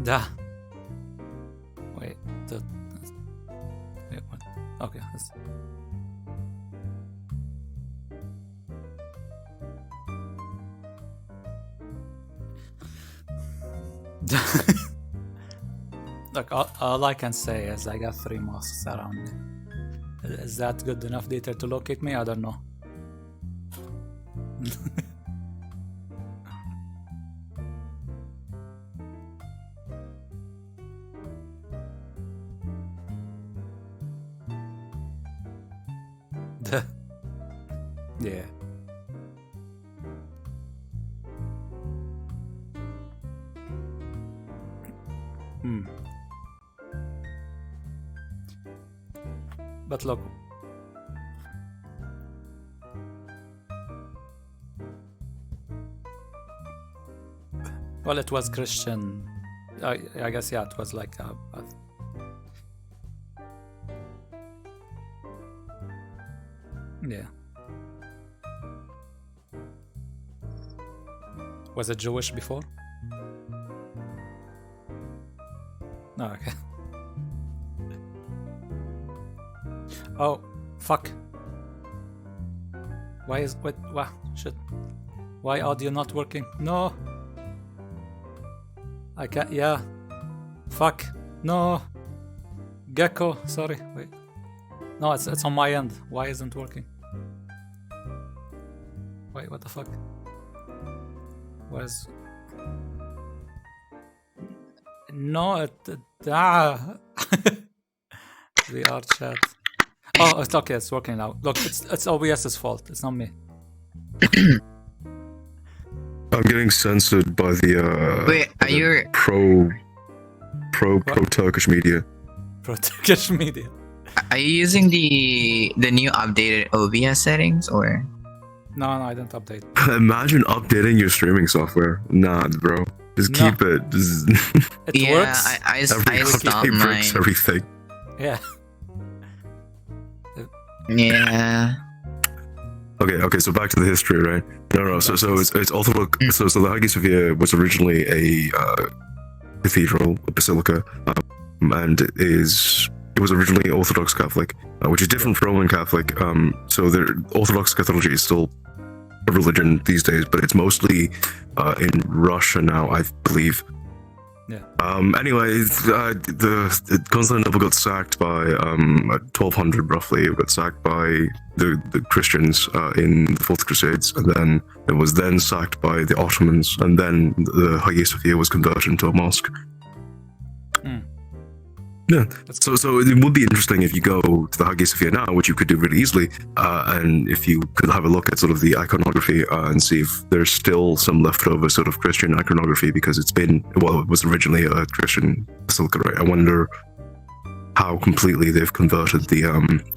Da. Wait. Wait, what? Okay. Look, all I can say is I got 3 mosques around me. Is that good enough data to locate me? I don't know. Yeah. But look, well, it was Christian. I guess, yeah, it was like yeah. Was it Jewish before? No, okay. Oh, fuck. Why is what? Wow, shit. Why audio not working? No. I can't. Yeah. Fuck. No. Gecko. Sorry. Wait. No, it's on my end. Why isn't it working? Wait, what the fuck? Where's? No, VRChat. Oh, it's okay. It's working now. Look, it's OBS's fault. It's not me. I'm getting censored by the Wait, are you pro Turkish media? Pro Turkish media. Are you using the new updated OBS settings or? No, I didn't update. Imagine updating your streaming software. Nah, bro. Just keep it. Just It works. I every stopped update breaks mine. everything. Yeah. Yeah. Okay. So back to the history, right? No. So it's Orthodox. So the Hagia Sophia was originally a cathedral, a basilica, and it was originally Orthodox Catholic, which is different from Roman Catholic. So the Orthodox Catholicism is still a religion these days, but it's mostly in Russia now, I believe. Yeah. Anyway, the Constantinople got sacked by 1200 roughly. It got sacked by the Christians in the Fourth Crusades, and then it was then sacked by the Ottomans, and then the Hagia Sophia was converted into a mosque. Yeah, so it would be interesting if you go to the Hagia Sophia now, which you could do really easily, and if you could have a look at sort of the iconography and see if there's still some leftover sort of Christian iconography, because it was originally a Christian basilica, right? I wonder how completely they've converted the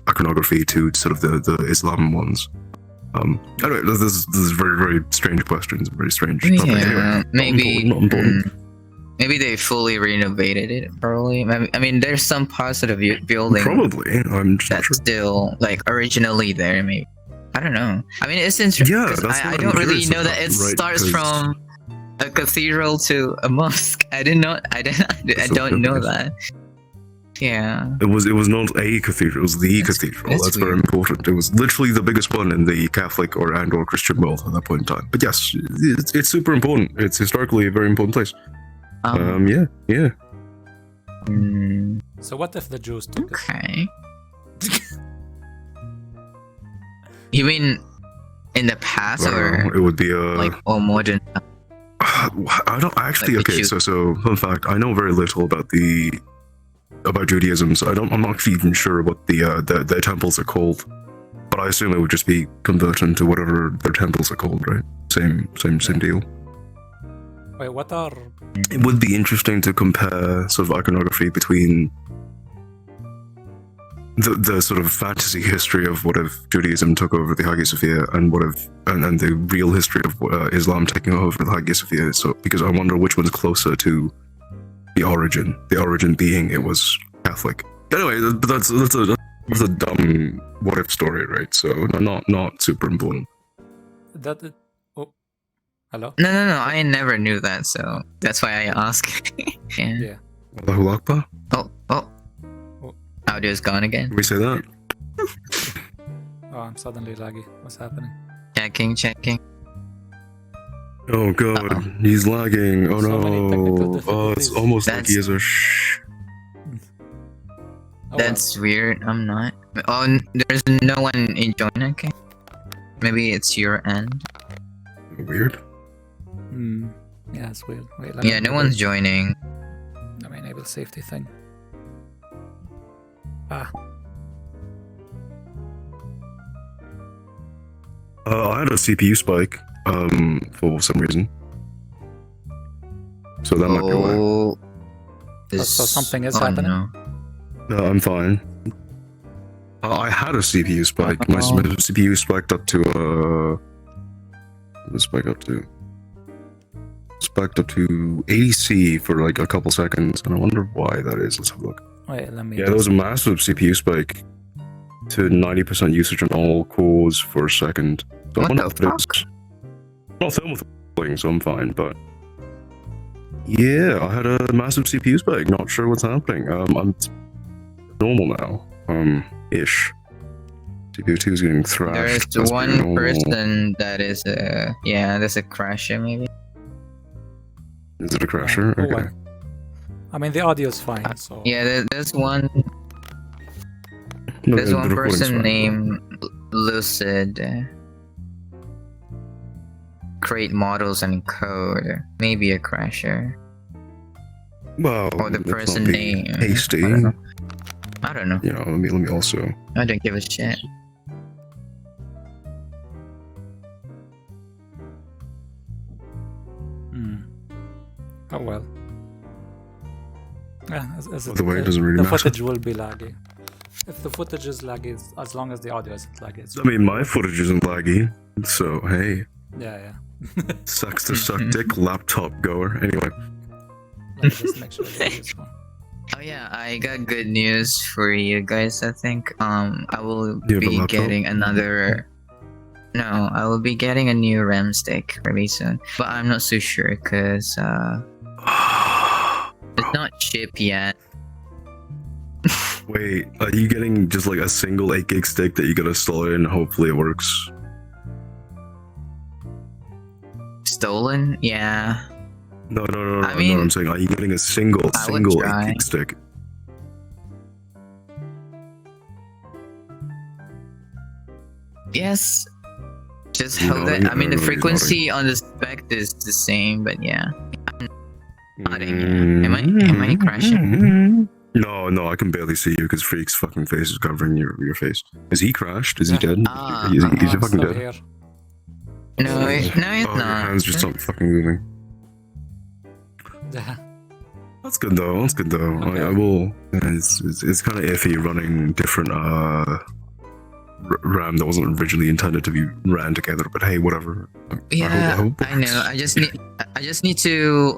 iconography to sort of the Islam ones. Anyway, this is very, very strange questions, very strange. Yeah, anyway, maybe. Not important. Maybe they fully renovated it. Probably. I mean, there's some parts of the building. Probably. I'm just not that's sure. still like originally there. Maybe. I don't know. I mean, it's interesting. Yeah, I don't really know that it starts from a cathedral to a mosque. I don't know that. Yeah. It was not a cathedral, it was the cathedral. That's very important. It was literally the biggest one in the Catholic or Christian world at that point in time. But yes, it's super important. It's historically a very important place. Yeah. So what if the Jews took it? Okay. You mean in the past or it would be like or modern? I don't actually. Like Okay, so fun fact: I know very little about Judaism, so I'm not actually even sure what their temples are called. But I assume it would just be converted into whatever their temples are called, right? Same deal. Wait, what are? It would be interesting to compare sort of iconography between the sort of fantasy history of what if Judaism took over the Hagia Sophia and and the real history of Islam taking over the Hagia Sophia. So because I wonder which one's closer to the origin being it was Catholic. Anyway, but that's a dumb what if story, right? So not super important. Oh, Hello? No, I never knew that, so that's why I ask. Yeah. Yeah. Allahu Akbar? Oh. Audio's gone again. Can we say that? Oh, I'm suddenly laggy. What's happening? Checking. Oh god, Uh-oh. he's lagging. Oh So many technical no. Oh, it's difficulties. almost like That's- he is a shh. Oh, That's weird. I'm not. Oh, there's no one enjoying. Okay. Maybe it's your end. Weird. well. Yeah, it's weird. Wait, let Yeah, me no one's joining. Let me enable safety thing. Ah, I had a CPU spike, for some reason. So that might be why. Oh. so something is oh, happening? No. No, I'm fine. I had a CPU spike. My Oh. CPU spiked up to spiked up to 80C for like a couple seconds, and I wonder why that is. Let's have a look. wait, let me. Yeah, there was a massive CPU spike to 90% usage on all cores for a second. So I What wonder the if it's not thermal, so I'm fine. But yeah, I had a massive CPU spike. Not sure what's happening. I'm normal now. Ish. CPU2 is getting thrashed. There's That's one pretty normal. person that is there's a crasher maybe. Is it a crasher? Oh, Okay. well. I mean, the audio's fine, so. Yeah, there's one. No, There's the one recording's person fine. named Lucid. Create models and code. Maybe a crasher. Well, Or the let's not person be name. hasty. I don't know. You know, let me also. I don't give a shit. Oh well. Yeah, By the way, it doesn't really the matter. footage will be laggy. If the footage is laggy, as long as the audio isn't laggy, it's I mean, my footage isn't laggy, so hey, yeah. sucks to suck dick, laptop goer. Anyway, Let me just make sure the audio's fine. Oh yeah, I got good news for you guys. I think I will You have a be laptop? getting another. No, I will be getting a new RAM stick really soon, but I'm not so sure because it's not shipped yet. wait, are you getting just like a single 8 gig stick that you gotta install it and hopefully it works? Stolen? Yeah. No, I no, mean, I'm saying, are you getting a single I would 8 try. gig stick? Yes. Just You hope nodding? that. I mean, the Or are you frequency on the spec is the same, but yeah. Nodding, yeah. Am I crashing? No, I can barely see you because Freak's fucking face is covering your face. Is he crashed? Is he Yeah. dead? Ah, He's I'm fucking still dead. here. No, it's Oh, your not. hands just stopped fucking moving. Yeah. That's good though. Okay. I will. It's kind of iffy running different RAM that wasn't originally intended to be ran together. But hey, whatever. Yeah, hope it I know. works. I just need to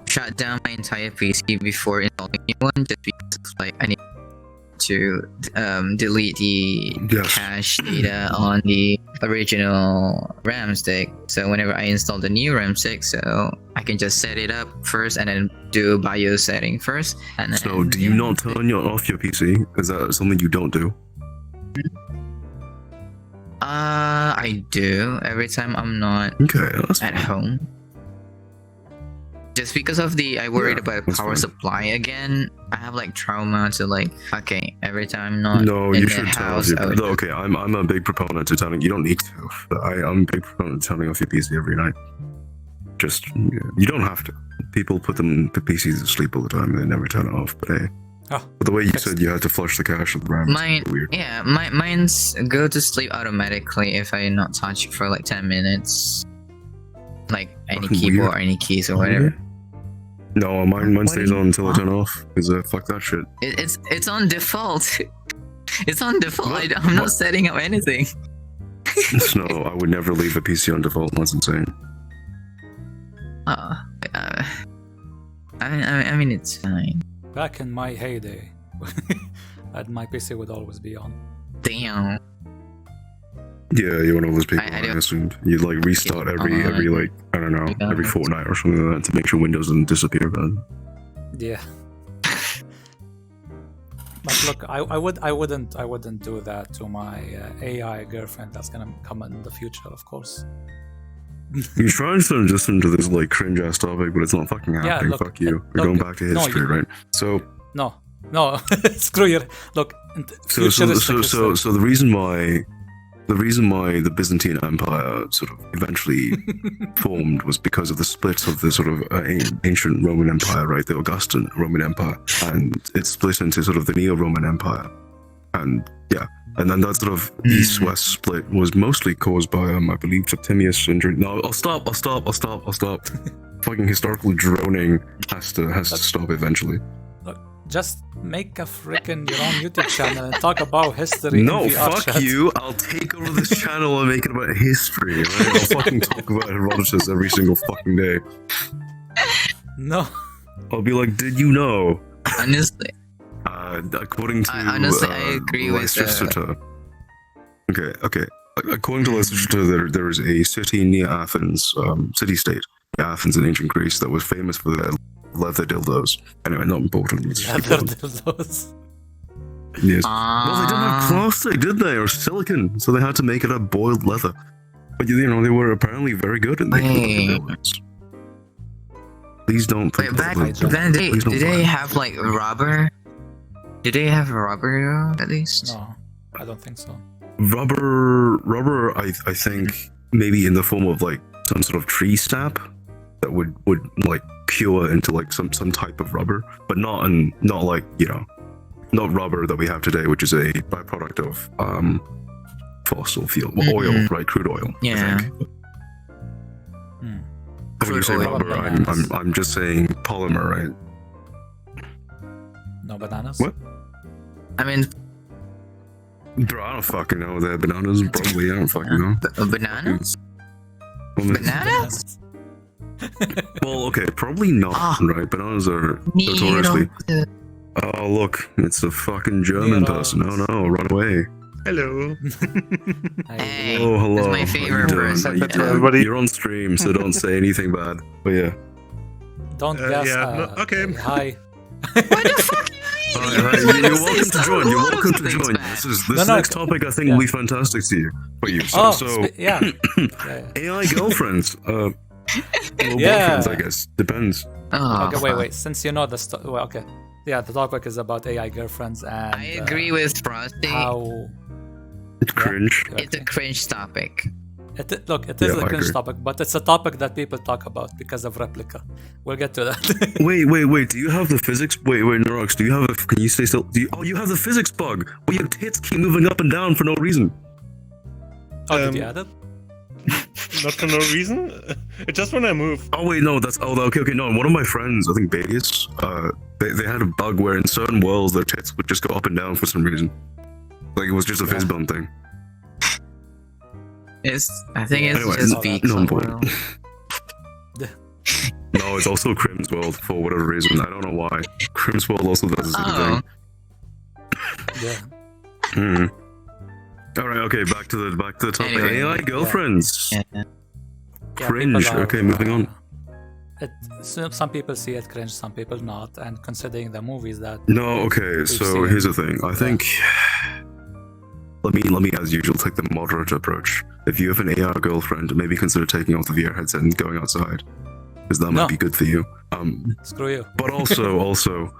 shut down my entire PC before installing a new one, just because like I need to delete the Yes. cache data on the original RAM stick. So whenever I install the new RAM stick, so I can just set it up first and then do BIOS setting first. And then, So, do you not turn off your PC? Is that something you don't do? I do every time I'm not Okay, that's at fine. home. Just because of I worried Yeah, about that's power fine. supply again. I have like trauma to like, okay, every time I'm not No, in you the should turn off house. your. I would- Okay, I'm a big proponent to turning. You don't need to. But I'm a big proponent to turning off your PC every night. Just you don't have to. People put PCs to sleep all the time. They never turn it off. But hey, Oh, but the way you fixed. said you had to flush the cache of the RAM, Mine, is weird. yeah, mine's go to sleep automatically if I not touch it for like 10 minutes. Like any Fucking keyboard weird. or any keys or whatever. No, mine What stays do you on until I want? turn off. Because fuck that shit. It's on default. It's on default. What? I'm not What? setting up anything. No, I would never leave a PC on default. That's insane. I mean, it's fine. back in my heyday, my PC would always be on. Damn. Yeah, you're one of those people. I I, don't- assumed you like restart every like I don't know Yeah. every fortnight or something like that to make sure Windows doesn't disappear. But Yeah. But look, I wouldn't do that to my AI girlfriend that's gonna come in the future, of course. you're trying to turn just into this like cringe ass topic, but it's not fucking Yeah, happening. look, Fuck you. look, We're going back to no, history, you- right? So No, screw your look. so Futuristic history. the reason why the Byzantine Empire sort of eventually formed was because of the split of the sort of ancient Roman Empire, right? The Augustan Roman Empire, and it split into sort of the Neo-Roman Empire, and yeah, and then that sort of east-west split was mostly caused by, I believe, Septimius injury. No, I'll stop. Fucking historical droning has to stop eventually. Just make a freaking your own YouTube channel and talk about history. No, in VR fuck chat. you. I'll take over this channel and make it about history, right? I'll fucking talk about Herodotus every single fucking day. No, I'll be like, did you know? Honestly, According to honestly, I agree with Lysistrata. Okay. According to Lysistrata, there is a city near Athens, city-state, Athens in ancient Greece, that was famous for their leather dildos. Anyway, not important. It's just leather important. dildos. Yes. Well, they didn't have plastic, did they? Or silicon, so they had to make it of boiled leather. But you know, they were apparently very good at making leather dildos. Please don't. Wait, back Please don't- then, please don't did they lie. have like rubber? Did they have rubber at least? No, I don't think so. Rubber. I think maybe in the form of like some sort of tree sap that would like cure into like some type of rubber, but not like, you know, not rubber that we have today, which is a byproduct of fossil fuel oil, right? Crude oil. I Yeah. think. Hmm. When you say Crude oil. rubber, I'm just saying polymer, right? No bananas. What? I mean, Bro, I don't fucking know. They're bananas, probably. I don't fucking know. bananas? Well, they- Bananas? well, okay, probably not, Ah. right? Bananas are notoriously. Oh, look, it's a fucking German person. Oh no, run away. Hello. Hey, Oh, hello. that's my How you favorite doing? person. How you doing? Everybody. You're on stream, so don't say anything bad. But yeah. Don't guess. yeah, no, okay. Hi. What the fuck? Hi, you're welcome to join. You're welcome to join. This No, no, next topic I think yeah. will be fantastic to you. For you. So, Oh, so yeah. Yeah. AI girlfriends. Well, Yeah. boyfriends, I guess. Depends. Oh, Okay, fuck. wait. Since you know the well, okay. Yeah, the topic is about AI girlfriends and I agree with Frosty. how It's cringe. It's a cringe topic. look, it is Yeah, a I cringe agree. topic, but it's a topic that people talk about because of Replica. We'll get to that. Wait. Do you have the physics? Wait, Norox, do you have a? Can you stay still? You have the physics bug where your tits keep moving up and down for no reason. Oh, did you add it? Not for no reason. Just when I move. Oh wait, no, that's okay. No, one of my friends, I think Badius, they had a bug where in certain worlds their tits would just go up and down for some reason. Like it was just a fizz bump thing. I think it's Anyway, just no, beats. no on point. world. No, it's also Crim's World for whatever reason. I don't know why. Crim's World also does the same Oh, Yeah. thing. All right, okay, back to the topic. Anyway, AI girlfriends. yeah. Yeah, Cringe. people are, Okay, moving on. Some people see it cringe, some people not, and considering the movies that No, okay. we've So seen- here's the thing. I think let me as usual take the moderate approach. If you have an AR girlfriend, maybe consider taking off the VR headset and going outside, because that might No. be good for you. screw you. But also,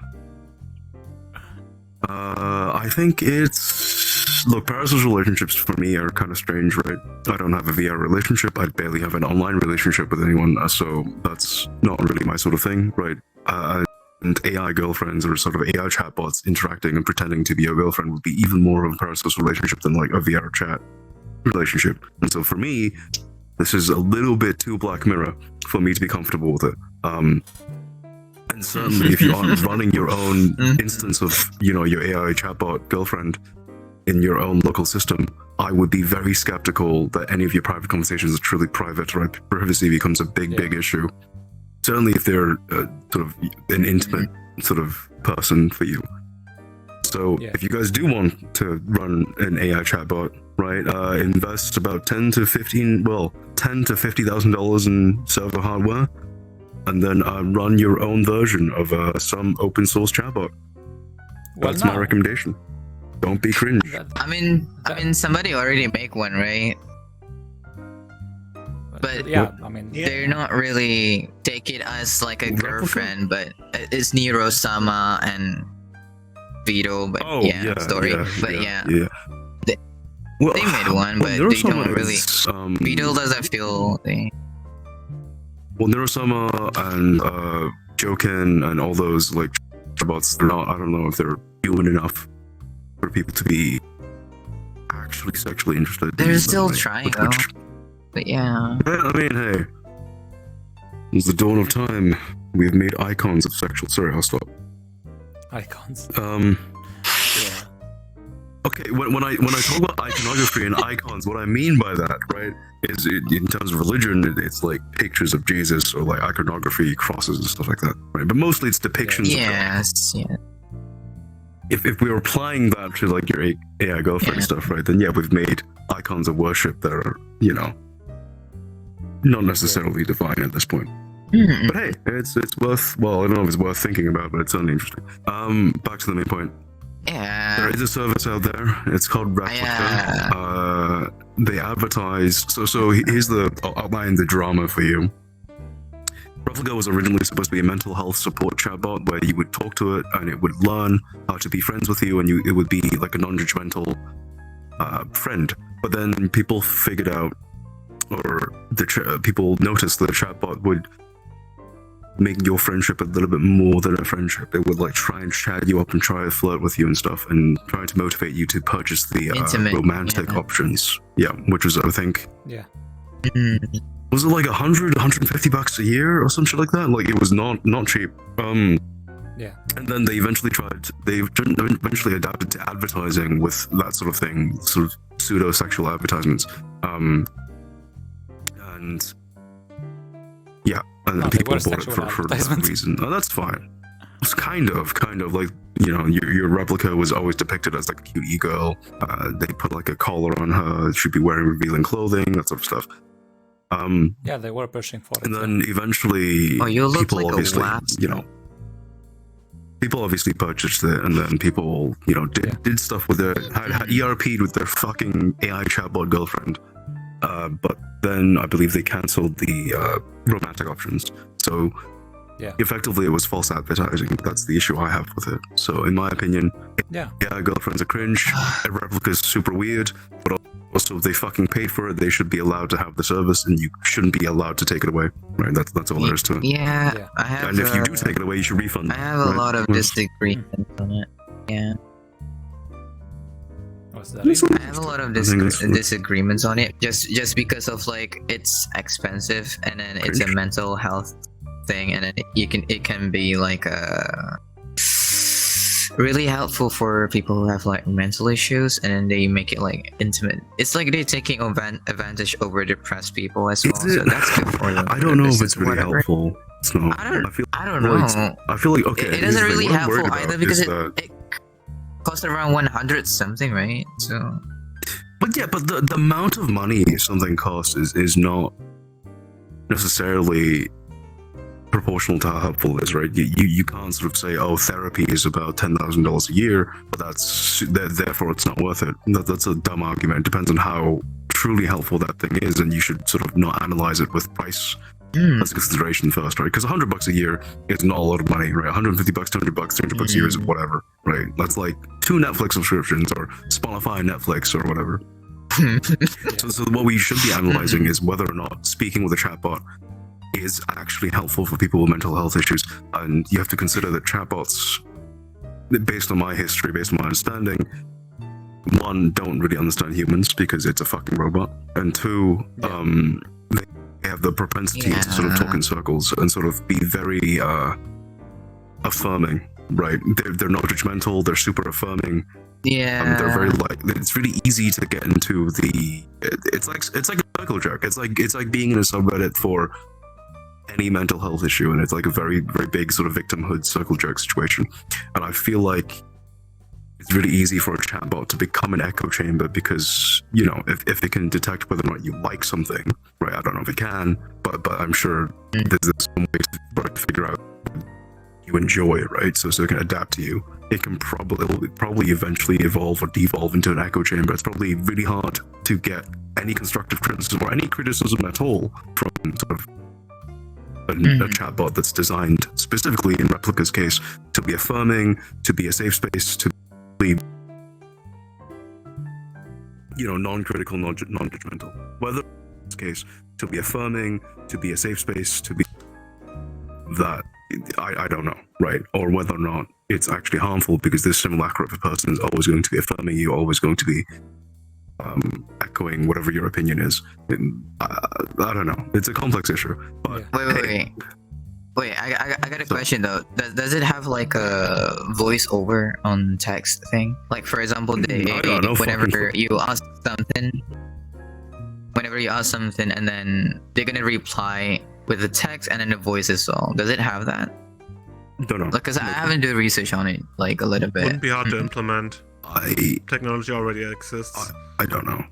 I think it's look. Parasocial relationships for me are kind of strange, right? I don't have a VR relationship. I barely have an online relationship with anyone, so that's not really my sort of thing, right? And AI girlfriends or sort of AI chatbots interacting and pretending to be your girlfriend would be even more of a parasocial relationship than like a VR chat relationship. And so for me, this is a little bit too Black Mirror for me to be comfortable with it. And certainly if you aren't running your own instance of, you know, your AI chatbot girlfriend in your own local system, I would be very skeptical that any of your private conversations are truly private, right? Privacy becomes a big issue. Certainly if they're sort of an intimate sort of person for you. So Yeah. if you guys do want to run an AI chatbot, right, invest about $10 to $50,000 in server hardware, and then run your own version of some open source chatbot. Well, That's my no. recommendation. Don't be cringe. I mean, somebody already make one, right? But yeah, I mean, they're not really take it as like a girlfriend, but it's Nero-sama and Vito, but story. But yeah. Well, they made one, but well, they don't Neurosama really. is, Vito doesn't feel. Well, Neurosama and Jokin and all those like chatbots, they're not. I don't know if they're human enough for people to be actually sexually interested. They're in still them, trying, which- though. But yeah. I mean, hey, since the dawn of time, we've made icons of sexual. Sorry, I'll stop. icons. Yeah. Okay, when I talk about iconography and icons, what I mean by that, right, is in terms of religion, it's like pictures of Jesus or like iconography, crosses and stuff like that, right? But mostly it's depictions. Of God. Yes. Yeah. If we were applying that to like your AI girlfriend and stuff, right, then yeah, we've made icons of worship that are, you know, not necessarily divine at this point. Mm-mm. But hey, it's worth. Well, I don't know if it's worth thinking about, but it's certainly interesting. Back to the main point. Yeah. There is a service out there. It's called Replica. They advertise. So here's I'll outline the drama for you. Replica was originally supposed to be a mental health support chatbot where you would talk to it and it would learn how to be friends with you, and it would be like a non-judgmental friend. But then people figured out, or people noticed that the chatbot would make your friendship a little bit more than a friendship. It would like try and chat you up and try to flirt with you and stuff, and try to motivate you to purchase the Intimate, romantic options. Yeah, which was, I think, Yeah. was it like $150 a year or some shit like that? Like it was not cheap. Yeah. And then they eventually adapted to advertising with that sort of thing, sort of pseudo-sexual advertisements. And yeah, and No, they people were bought it sexual for that advertisements. reason. Oh, that's fine. It's kind of like, you know, your Replica was always depicted as like a cute e-girl. They put like a collar on her. She'd be wearing revealing clothing, that sort of stuff. Yeah, they were pushing for it. And then eventually, Oh, you look people like a obviously, wasp. you know, people obviously purchased it, and then people, you know, did stuff with it, had ERP'd with their fucking AI chatbot girlfriend. But then I believe they cancelled the romantic options. So Yeah. effectively, it was false advertising. That's the issue I have with it. So in my opinion, Yeah. girlfriends are cringe. Replica's super weird, but also if they fucking paid for it, they should be allowed to have the service, and you shouldn't be allowed to take it away. Right? That's all there is to it. Yeah. Yeah. I have. And if you do take it away, you should refund I it, have a right? lot of Well, disagreements on it. Yeah. What's that? Reason? I have a lot of I think that's fine. disagreements on it, just because of like it's expensive, and then it's a Cringe. mental health thing, and then it can be like really helpful for people who have like mental issues, and then they make it like intimate. It's like they're taking advantage over depressed people as well. Is So it? that's good for them. I don't know if This it's is really whatever. helpful. It's not. I don't well, know. I feel like okay. It here's doesn't the thing. really What I'm worried helpful about either because is it costs around 100 something, right? So But yeah, but the amount of money something costs is not necessarily proportional to how helpful it is, right? You can't sort of say, oh, therapy is about $10,000 a year, but therefore it's not worth it. That's a dumb argument. It depends on how truly helpful that thing is, and you should sort of not analyze it with price as a consideration first, right? Because $100 a year is not a lot of money, right? $150, $200, $300 a year is whatever, right? That's like 2 Netflix subscriptions or Spotify, Netflix, or whatever. So what we should be analyzing is whether or not speaking with a chatbot is actually helpful for people with mental health issues. And you have to consider that chatbots, based on my history, based on my understanding, 1, don't really understand humans because it's a fucking robot, and 2, they have the propensity to sort of talk in circles and sort of be very affirming, right? They're not judgmental, they're super affirming. yeah, They're very it's really easy to get into the. It's like a circle jerk. It's like being in a subreddit for any mental health issue, and it's like a very very big sort of victimhood circle jerk situation. And I feel like it's really easy for a chatbot to become an echo chamber because, you know, if it can detect whether or not you like something, right? I don't know if it can, but I'm sure there's some way to figure out what you enjoy, right? So it can adapt to you. It'll probably eventually evolve or devolve into an echo chamber. It's probably really hard to get any constructive criticism or any criticism at all from sort of a chatbot that's designed specifically in Replica's case to be affirming, to be a safe space, to be, you know, non-critical, non-judgmental. Whether in this case to be affirming, to be a safe space, to be that, I don't know, right? Or whether or not it's actually harmful because this simulacra of a person is always going to be affirming you, always going to be echoing whatever your opinion is. I don't know. It's a complex issue. But Wait, I got a question though. Does it have like a voice-over on text thing? Like, for example, whenever you ask something and then they're gonna reply with the text and then the voice as well. Does it have that? Don't know. Because I haven't done research on it, like a little bit. Wouldn't be hard to implement. Technology already exists. I don't know.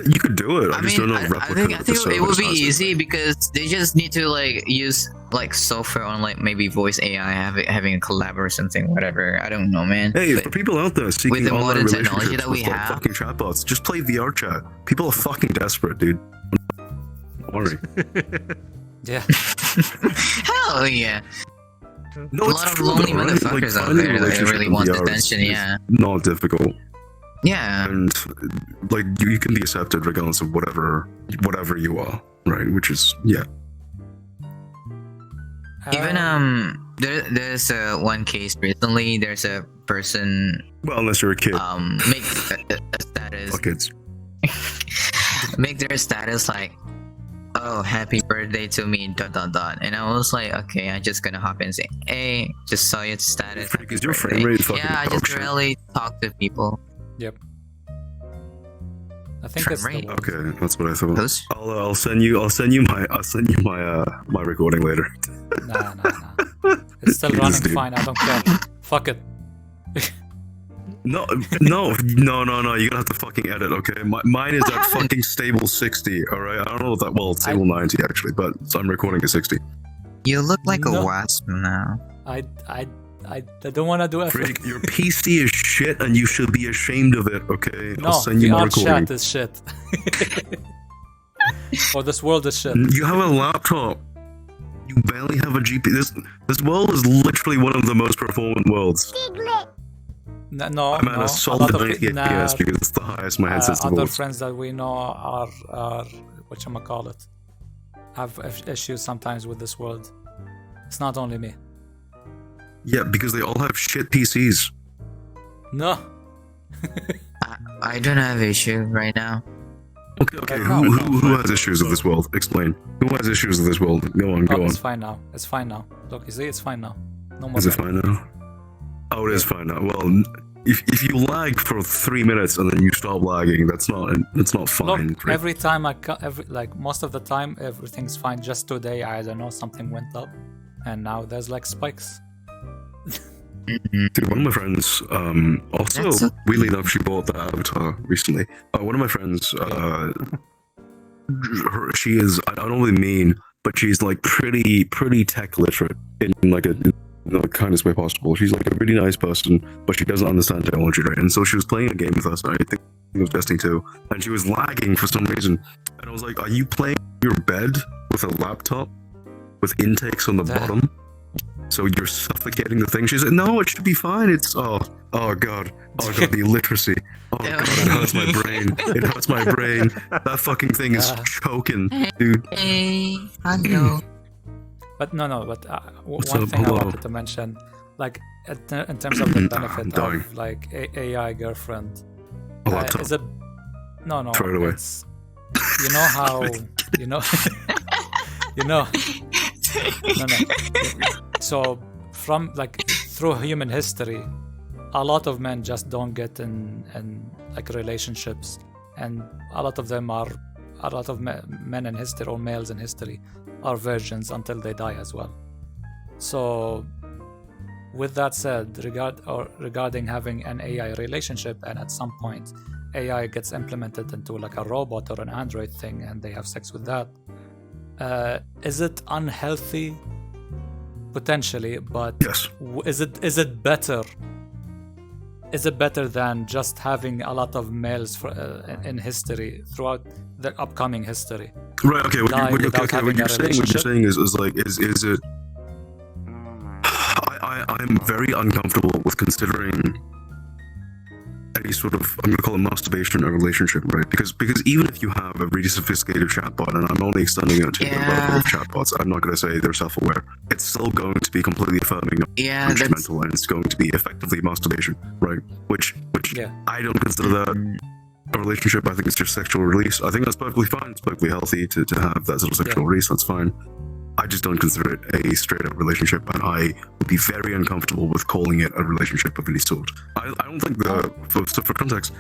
You could do it. I just don't know if Replica. I think it would be easy because they just need to like use like software on like maybe voice AI having a collab or something, whatever. I don't know, man. Hey, but for people out there seeking with the online modern technology relationships that we with like have, fucking chatbots, just play VRChat. People are fucking desperate, dude. Don't worry. Yeah. Hell yeah. No, A it's lot of true, lonely though, right? motherfuckers out finding there a that relationship really in want VR attention, is yeah. not difficult. Yeah. And like you can be accepted regardless of whatever you are, right? Which is Even there's one case recently. There's a person well, unless you're a kid. make a status. Fuck kids. Make their status like, oh, happy birthday to me, ... And I was like, okay, I'm just gonna hop in and say, hey, just saw your status. Because happy your birthday." frame rate fucking Yeah, I dog just shit. rarely talk to people. Yep. I think it's the Right. word. Okay, that's what I thought. Those? I'll send you my recording later. Nah. It's still running Dude. fine. I don't care. Fuck it. No. You're gonna have to fucking edit, okay? Mine is What at happened? fucking stable 60. All right, I don't know if that. Well, it's stable 90 actually, but I'm recording at 60. You look like No. a wasp now. I don't want to do effort. Freak, your PC is shit, and you should be ashamed of it. Okay, No, I'll send you my VRChat recording. is shit. Or this world is shit. You have a laptop. You barely have a GPU. This world is literally one of the most performant worlds. No, I'm at a solid 90 FPS because it's the highest my headset other supports. friends that we know are whatchamacallit, have issues sometimes with this world. It's not only me. Yeah, because they all have shit PCs. No. I don't have issue right now. Okay. No, Who has issues with this world? Explain. Who has issues with this world? Go on. It's fine now. It's fine now. Look, you see, it's fine now. No more. Is it fine now? Oh, it is fine now. Well, if you lag for 3 minutes and then you stop lagging, that's not fine. Look, every time most of the time, everything's fine. Just today, I don't know, something went up, and now there's like spikes. Dude, one of my friends, also, weirdly enough, she bought that avatar recently. One of my friends, she is, I don't really mean, but she's like pretty tech literate in like the kindest way possible. She's like a really nice person, but she doesn't understand technology, right? And so she was playing a game with us, I think it was Destiny 2, and she was lagging for some reason. And I was like, are you playing in your bed with a laptop with intakes on the bottom? So you're suffocating the thing? She said, no, it should be fine. It's, oh god, the illiteracy. Oh god, it hurts my brain. It hurts my brain. That fucking thing is choking, dude. Hey, I know. But but What's one up? thing Hello. I wanted to mention, like in terms of the I'm benefit dying. of like AI girlfriend, A laptop. is it? No. Throw it away. It's, you know how you know. No. So from like through human history, a lot of men just don't get in like relationships, and a lot of men in history or males in history are virgins until they die as well. So with that said, regarding having an AI relationship, and at some point AI gets implemented into like a robot or an android thing, and they have sex with that, is it unhealthy? Potentially, but Yes. Is it better? Is it better than just having a lot of males in history throughout the upcoming history? Right. Okay. Die What without having a you're saying is it? I'm very uncomfortable with considering any sort of, I'm going to call it masturbation a relationship, right? Because even if you have a really sophisticated chatbot, and I'm only extending it to the level of chatbots, I'm not going to say they're self-aware. It's still going to be completely affirming, instrumental, and it's going to be effectively masturbation, right? Which I don't consider that a relationship. I think it's just sexual release. I think that's perfectly fine. It's perfectly healthy to have that sort of sexual release. That's fine. I just don't consider it a straight-up relationship, and I would be very uncomfortable with calling it a relationship of any sort. I don't think for context,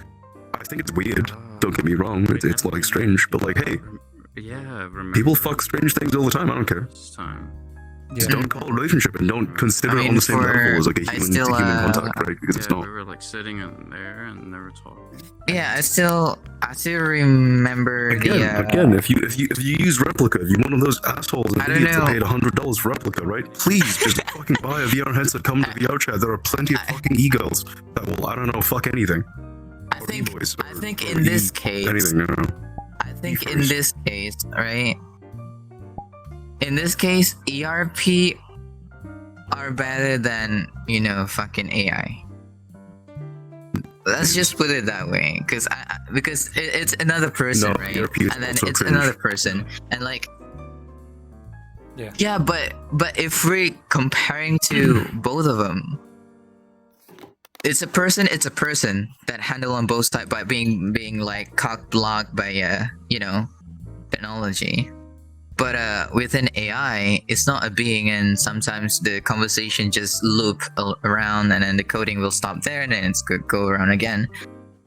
I think it's weird. Don't get me wrong, it's like strange, but like, hey, people fuck strange things all the time. I don't care. Just don't call it a relationship, and don't consider it on the same level as like a human contact, right? Because it's not. We were like sitting in there and they were talking. Yeah, I still remember Again, if you use Replica, if you're one of those assholes and idiots that paid $100 for Replica, right? Please just fucking buy a VR headset. Come to VRChat. There are plenty of fucking e-girls that will, I don't know, fuck anything. I think in this case, anything, you know. I think in this case, right? In this case, ERP are better than, fucking AI. Let's just put it that way, because it's another person, right? ERP is and then also it's cringe. another person, and like, yeah, but if we're comparing to both of them, it's a person that handle on both sides by being like cock blocked by technology. But with an AI, it's not a being, and sometimes the conversation just loop around, and then the coding will stop there, and then it's good go around again.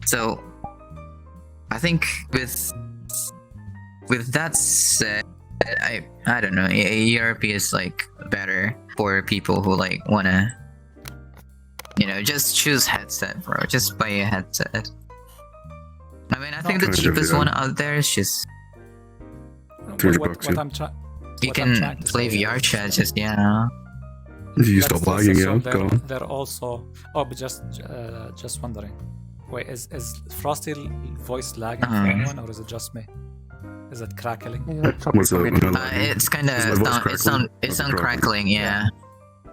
So I think with that said, I don't know, ERP is like better for people who like wanna, just choose headset, bro. Just buy a headset. I mean, I think the cheapest one out there is just. What I'm trying. You can play VRChat, just You stop lagging, yeah. Go on. They're also. Oh, but just wondering. Wait, is Frosty voice lagging for anyone, or is it just me? Is it crackling? What's up? It's kind of it sound crackling, yeah.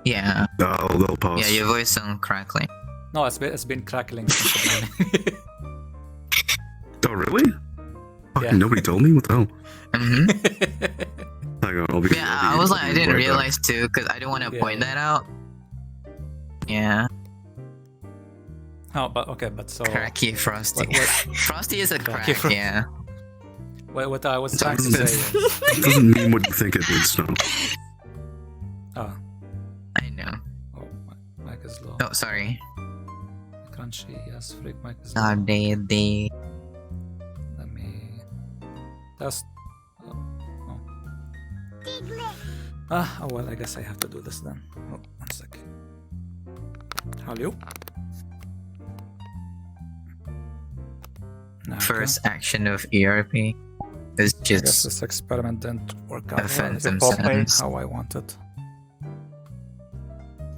They'll pause. Yeah, your voice sound crackling. No, it's been crackling since the morning. Oh, really? Fucking nobody told me. What the hell? Mm-hmm. Hang on, I was like, I didn't realize too, because I didn't want to point that out. Yeah. Oh, but so. Cracky Frosty. Frosty is a crack, yeah. What I was trying to say is. It doesn't mean what you think it is, no. Oh. I know. Oh, my mic is low. Oh, sorry. Crunchy, yes, freak mic is low. They. Let me. That's. Oh well, I guess I have to do this then. Oh, 1 sec. Hello? No, First action of ERP is I guess just this experiment didn't work out a phantom well. sense. How I wanted.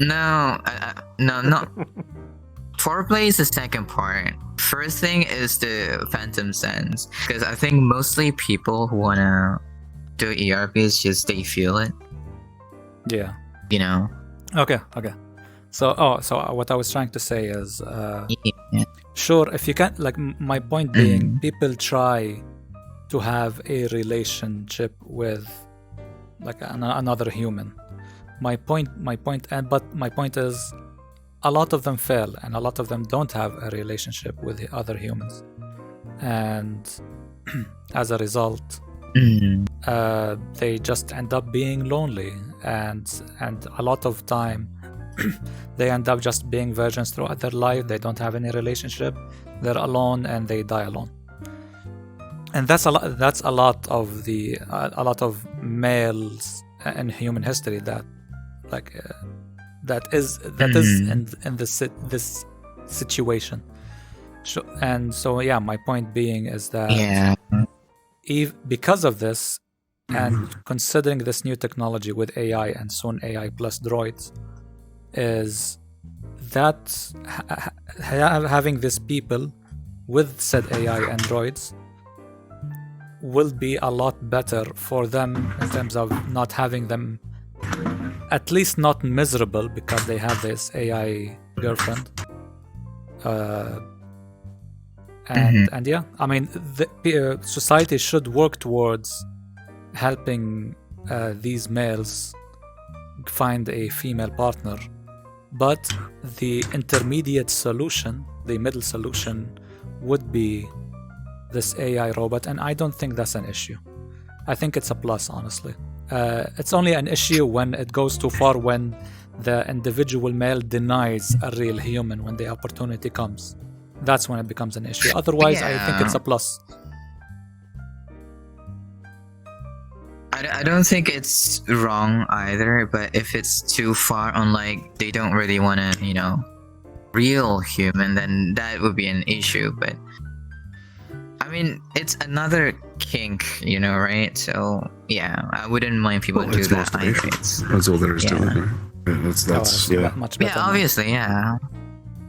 No, not. Foreplay is the second part. First thing is the phantom sense, because I think mostly people who wanna do ERP is just they feel it. Yeah. Okay. So what I was trying to say is, Yeah. sure, if you can't, like, my point being, people try to have a relationship with, like, another human. My point is, a lot of them fail, and a lot of them don't have a relationship with the other humans, and as a result, they just end up being lonely, and a lot of time they end up just being virgins throughout their life. They don't have any relationship, they're alone, and they die alone. And that's a lot of males in human history that that is in this situation. And so yeah, my point being is that because of this, and considering this new technology with AI and soon AI plus droids, is that having these people with said AI and droids will be a lot better for them in terms of not having them, at least not miserable because they have this AI girlfriend. And yeah, I mean, the society should work towards helping these males find a female partner, but the intermediate solution, the middle solution, would be this AI robot, and I don't think that's an issue. I think it's a plus, honestly. It's only an issue when it goes too far, when the individual male denies a real human when the opportunity comes. That's when it becomes an issue. Otherwise, I think it's a plus. I don't think it's wrong either, but if it's too far on, like, they don't really want to, real human, then that would be an issue. But I mean, it's another kink, right? So yeah, I wouldn't mind people do that either. That's all there is to it. Right? That's much better. Yeah, obviously, yeah.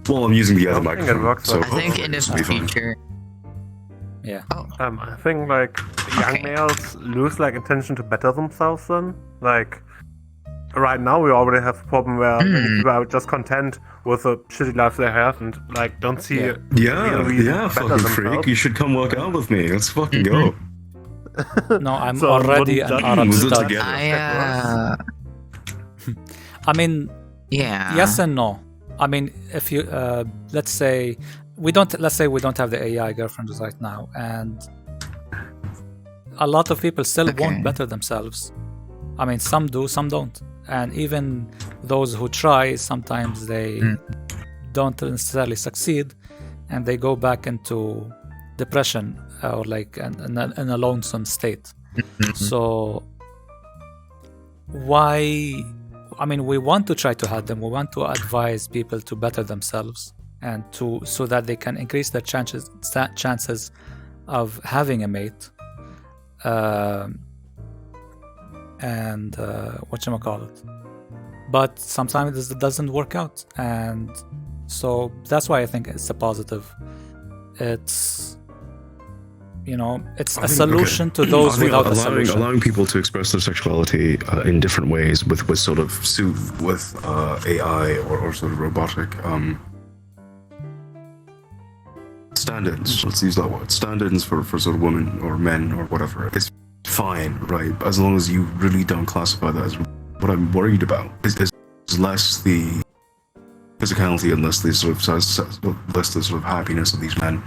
Well, I'm using the other I think it microphone, works so I think in the future. Yeah. I think like young males lose like intention to better themselves then. Like right now we already have a problem where many people are just content with the shitty life they have and like don't see a real reason to better fucking freak. themselves. You should come work out with me. Let's fucking go. No, I'm So already wouldn't an that Arab We'll do it stud. together. I mean, Yeah. yes and no. I mean, if you let's say we don't have the AI girlfriends right now, and a lot of people still won't better themselves. I mean, some do, some don't, and even those who try, sometimes they don't necessarily succeed, and they go back into depression or like in a lonesome state. So why? I mean, we want to try to help them. We want to advise people to better themselves and so that they can increase their chances of having a mate. Whatchamacallit. But sometimes it doesn't work out, and so that's why I think it's a positive. It's it's a solution to those without a solution. Allowing people to express their sexuality in different ways with sort of AI or sort of robotic stand-ins. Let's use that word. Stand-ins for sort of women or men or whatever. It's fine, right? As long as you really don't classify that as what I'm worried about. Is less the physicality and less the sort of happiness of these men,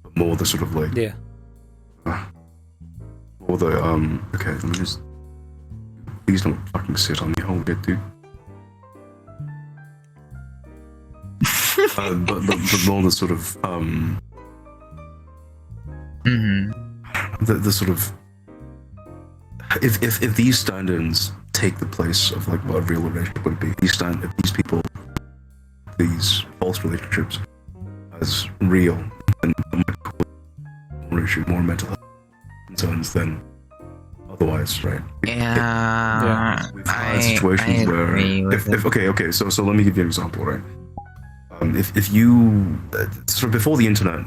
but more the sort of like or the okay, let me just please don't fucking sit on me, hold it, dude. but more the sort of the sort of if these stand-ins take the place of like what a real relationship would be, if these people, these false relationships as real and more mental health concerns than otherwise, right? We've had situations where okay, so let me give you an example, right? If you sort of before the internet,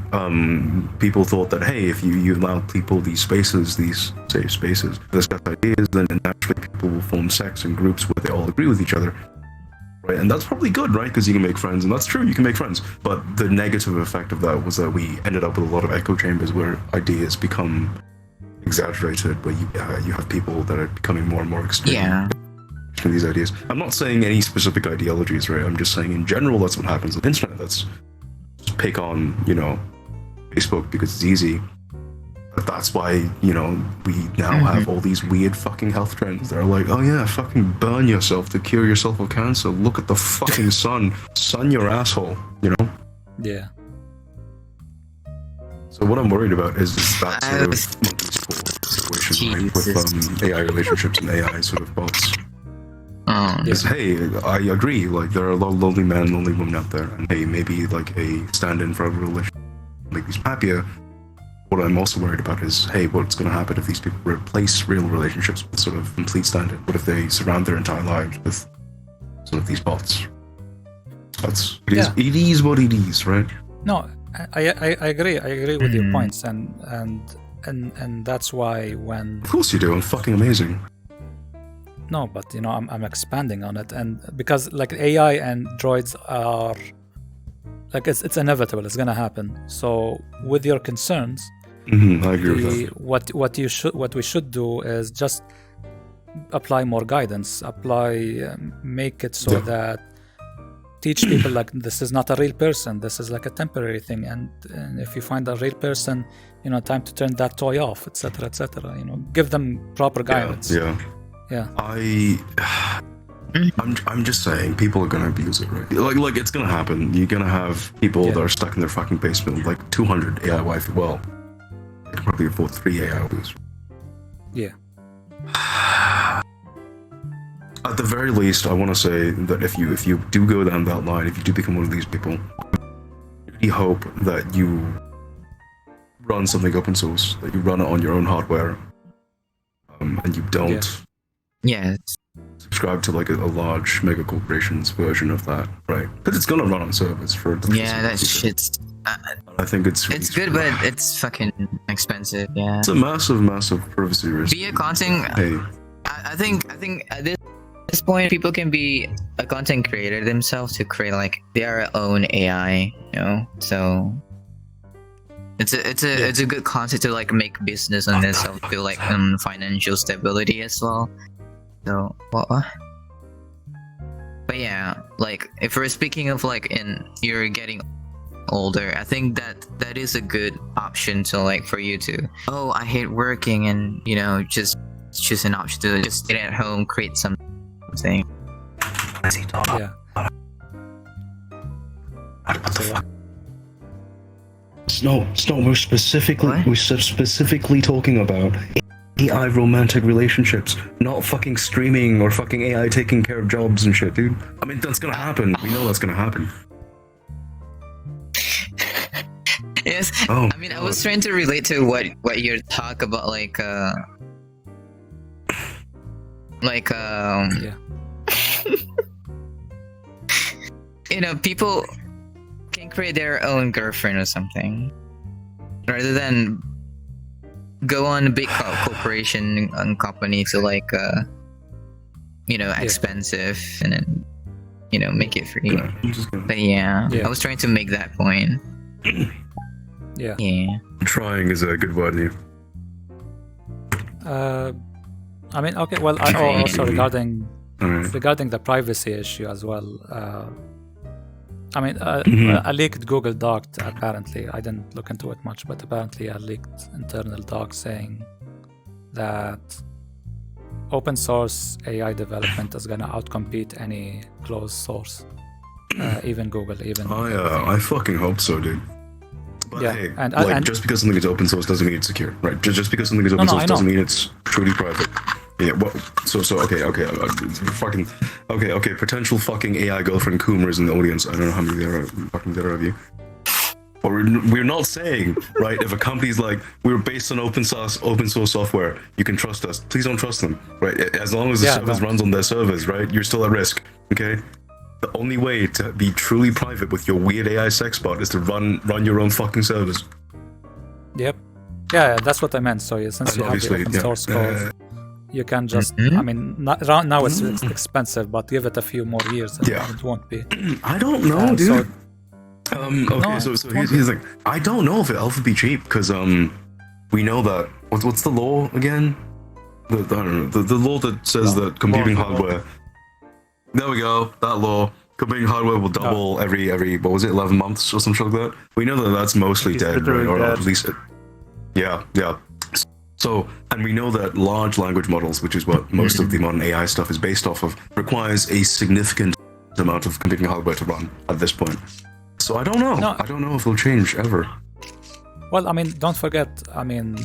people thought that hey, if you allow people these spaces, these safe spaces, to discuss ideas, then naturally people will form sects and groups where they all agree with each other, right? And that's probably good, right? Because you can make friends, and that's true, you can make friends. But the negative effect of that was that we ended up with a lot of echo chambers where ideas become exaggerated, where you have people that are becoming more and more extreme. These ideas. I'm not saying any specific ideologies, right? I'm just saying in general that's what happens on the internet. That's just pick on, Facebook because it's easy. But that's why, we now have all these weird fucking health trends. They're like, oh yeah, fucking burn yourself to cure yourself of cancer. Look at the fucking sun. Sun your asshole, Yeah. So what I'm worried about is that sort of monkey sport situation, right? With AI relationships and AI sort of bots. Is, hey, I agree. Like, there are a lot of lonely men, lonely women out there, and hey, maybe like a stand-in for a relationship make these happier. What I'm also worried about is, hey, what's going to happen if these people replace real relationships with sort of complete stand-in? What if they surround their entire lives with sort of these bots? It is what it is, right? No, I agree. I agree with your points, and that's why when. Of course you do. I'm fucking amazing. No, but I'm expanding on it, and because like AI and droids are like it's inevitable, it's gonna happen. So with your concerns, I agree with that. what we should do is just apply more guidance, make it so that teach people like this is not a real person, this is like a temporary thing, and if you find a real person, time to turn that toy off, etc., etc. Give them proper guidance. Yeah. I'm just saying, people are gonna abuse it, right? Like it's gonna happen. You're gonna have people that are stuck in their fucking basement with like 200 AI Wi-Fi. Well, they can probably afford 3 AI Wi-Fi. Yeah. At the very least, I want to say that if you do go down that line, if you do become one of these people, I really hope that you run something open source, that you run it on your own hardware, and you don't. Yeah. Subscribe to like a large mega corporation's version of that, right? But it's gonna run on servers for. That shit's. I think it's. Really good, but it's fucking expensive. Yeah. It's a massive privacy risk. Be a content. Hey. I think at this point, people can be a content creator themselves to create like their own AI. So. It's a good concept to like make business on this. I feel like financial stability as well. So what? But yeah, like if we're speaking of like you're getting older, I think that is a good option to like for you to. Oh, I hate working, and just choose an option to just stay at home, create something. Yeah. No, we're specifically talking about AI romantic relationships, not fucking streaming or fucking AI taking care of jobs and shit, dude. I mean, that's gonna happen. We know that's gonna happen. Yes. Oh, I mean, I was trying to relate to what you talk about, people can create their own girlfriend or something, rather than go on a big corporation and company to expensive and then make it free. But yeah, I was trying to make that point. Yeah. Trying is a good word here. I mean, okay. Well, also regarding the privacy issue as well. I mean, a leaked Google Doc, apparently, I didn't look into it much, but apparently a leaked internal doc saying that open source AI development is going to outcompete any closed source, even Google, I fucking hope so, dude. But yeah, hey, and just because something is open source doesn't mean it's secure, right? Just because something is open source doesn't mean it's truly private. Yeah, well, okay, potential fucking AI girlfriend Coomers in the audience. I don't know how many there are of you. But we're not saying, right, if a company's like, we're based on open source software, you can trust us. Please don't trust them, right? As long as the service runs on their servers, right, you're still at risk, okay? The only way to be truly private with your weird AI sex bot is to run your own fucking servers. Yep. Yeah, that's what I meant. So since you have the open source code, you can just, I mean, now it's expensive, but give it a few more years and it won't be. I don't know, dude. So here's the thing. I don't know if it'll ever be cheap, because we know that, what's the law again? The law that says that computing hardware, there we go, that law, computing hardware will double every what was it, 11 months or something like that. We know that that's mostly dead, right? Or at least yeah. So, and we know that large language models, which is what most of the modern AI stuff is based off of, requires a significant amount of computing hardware to run at this point. So I don't know. I don't know if it'll change ever. Well, I mean, don't forget, I mean,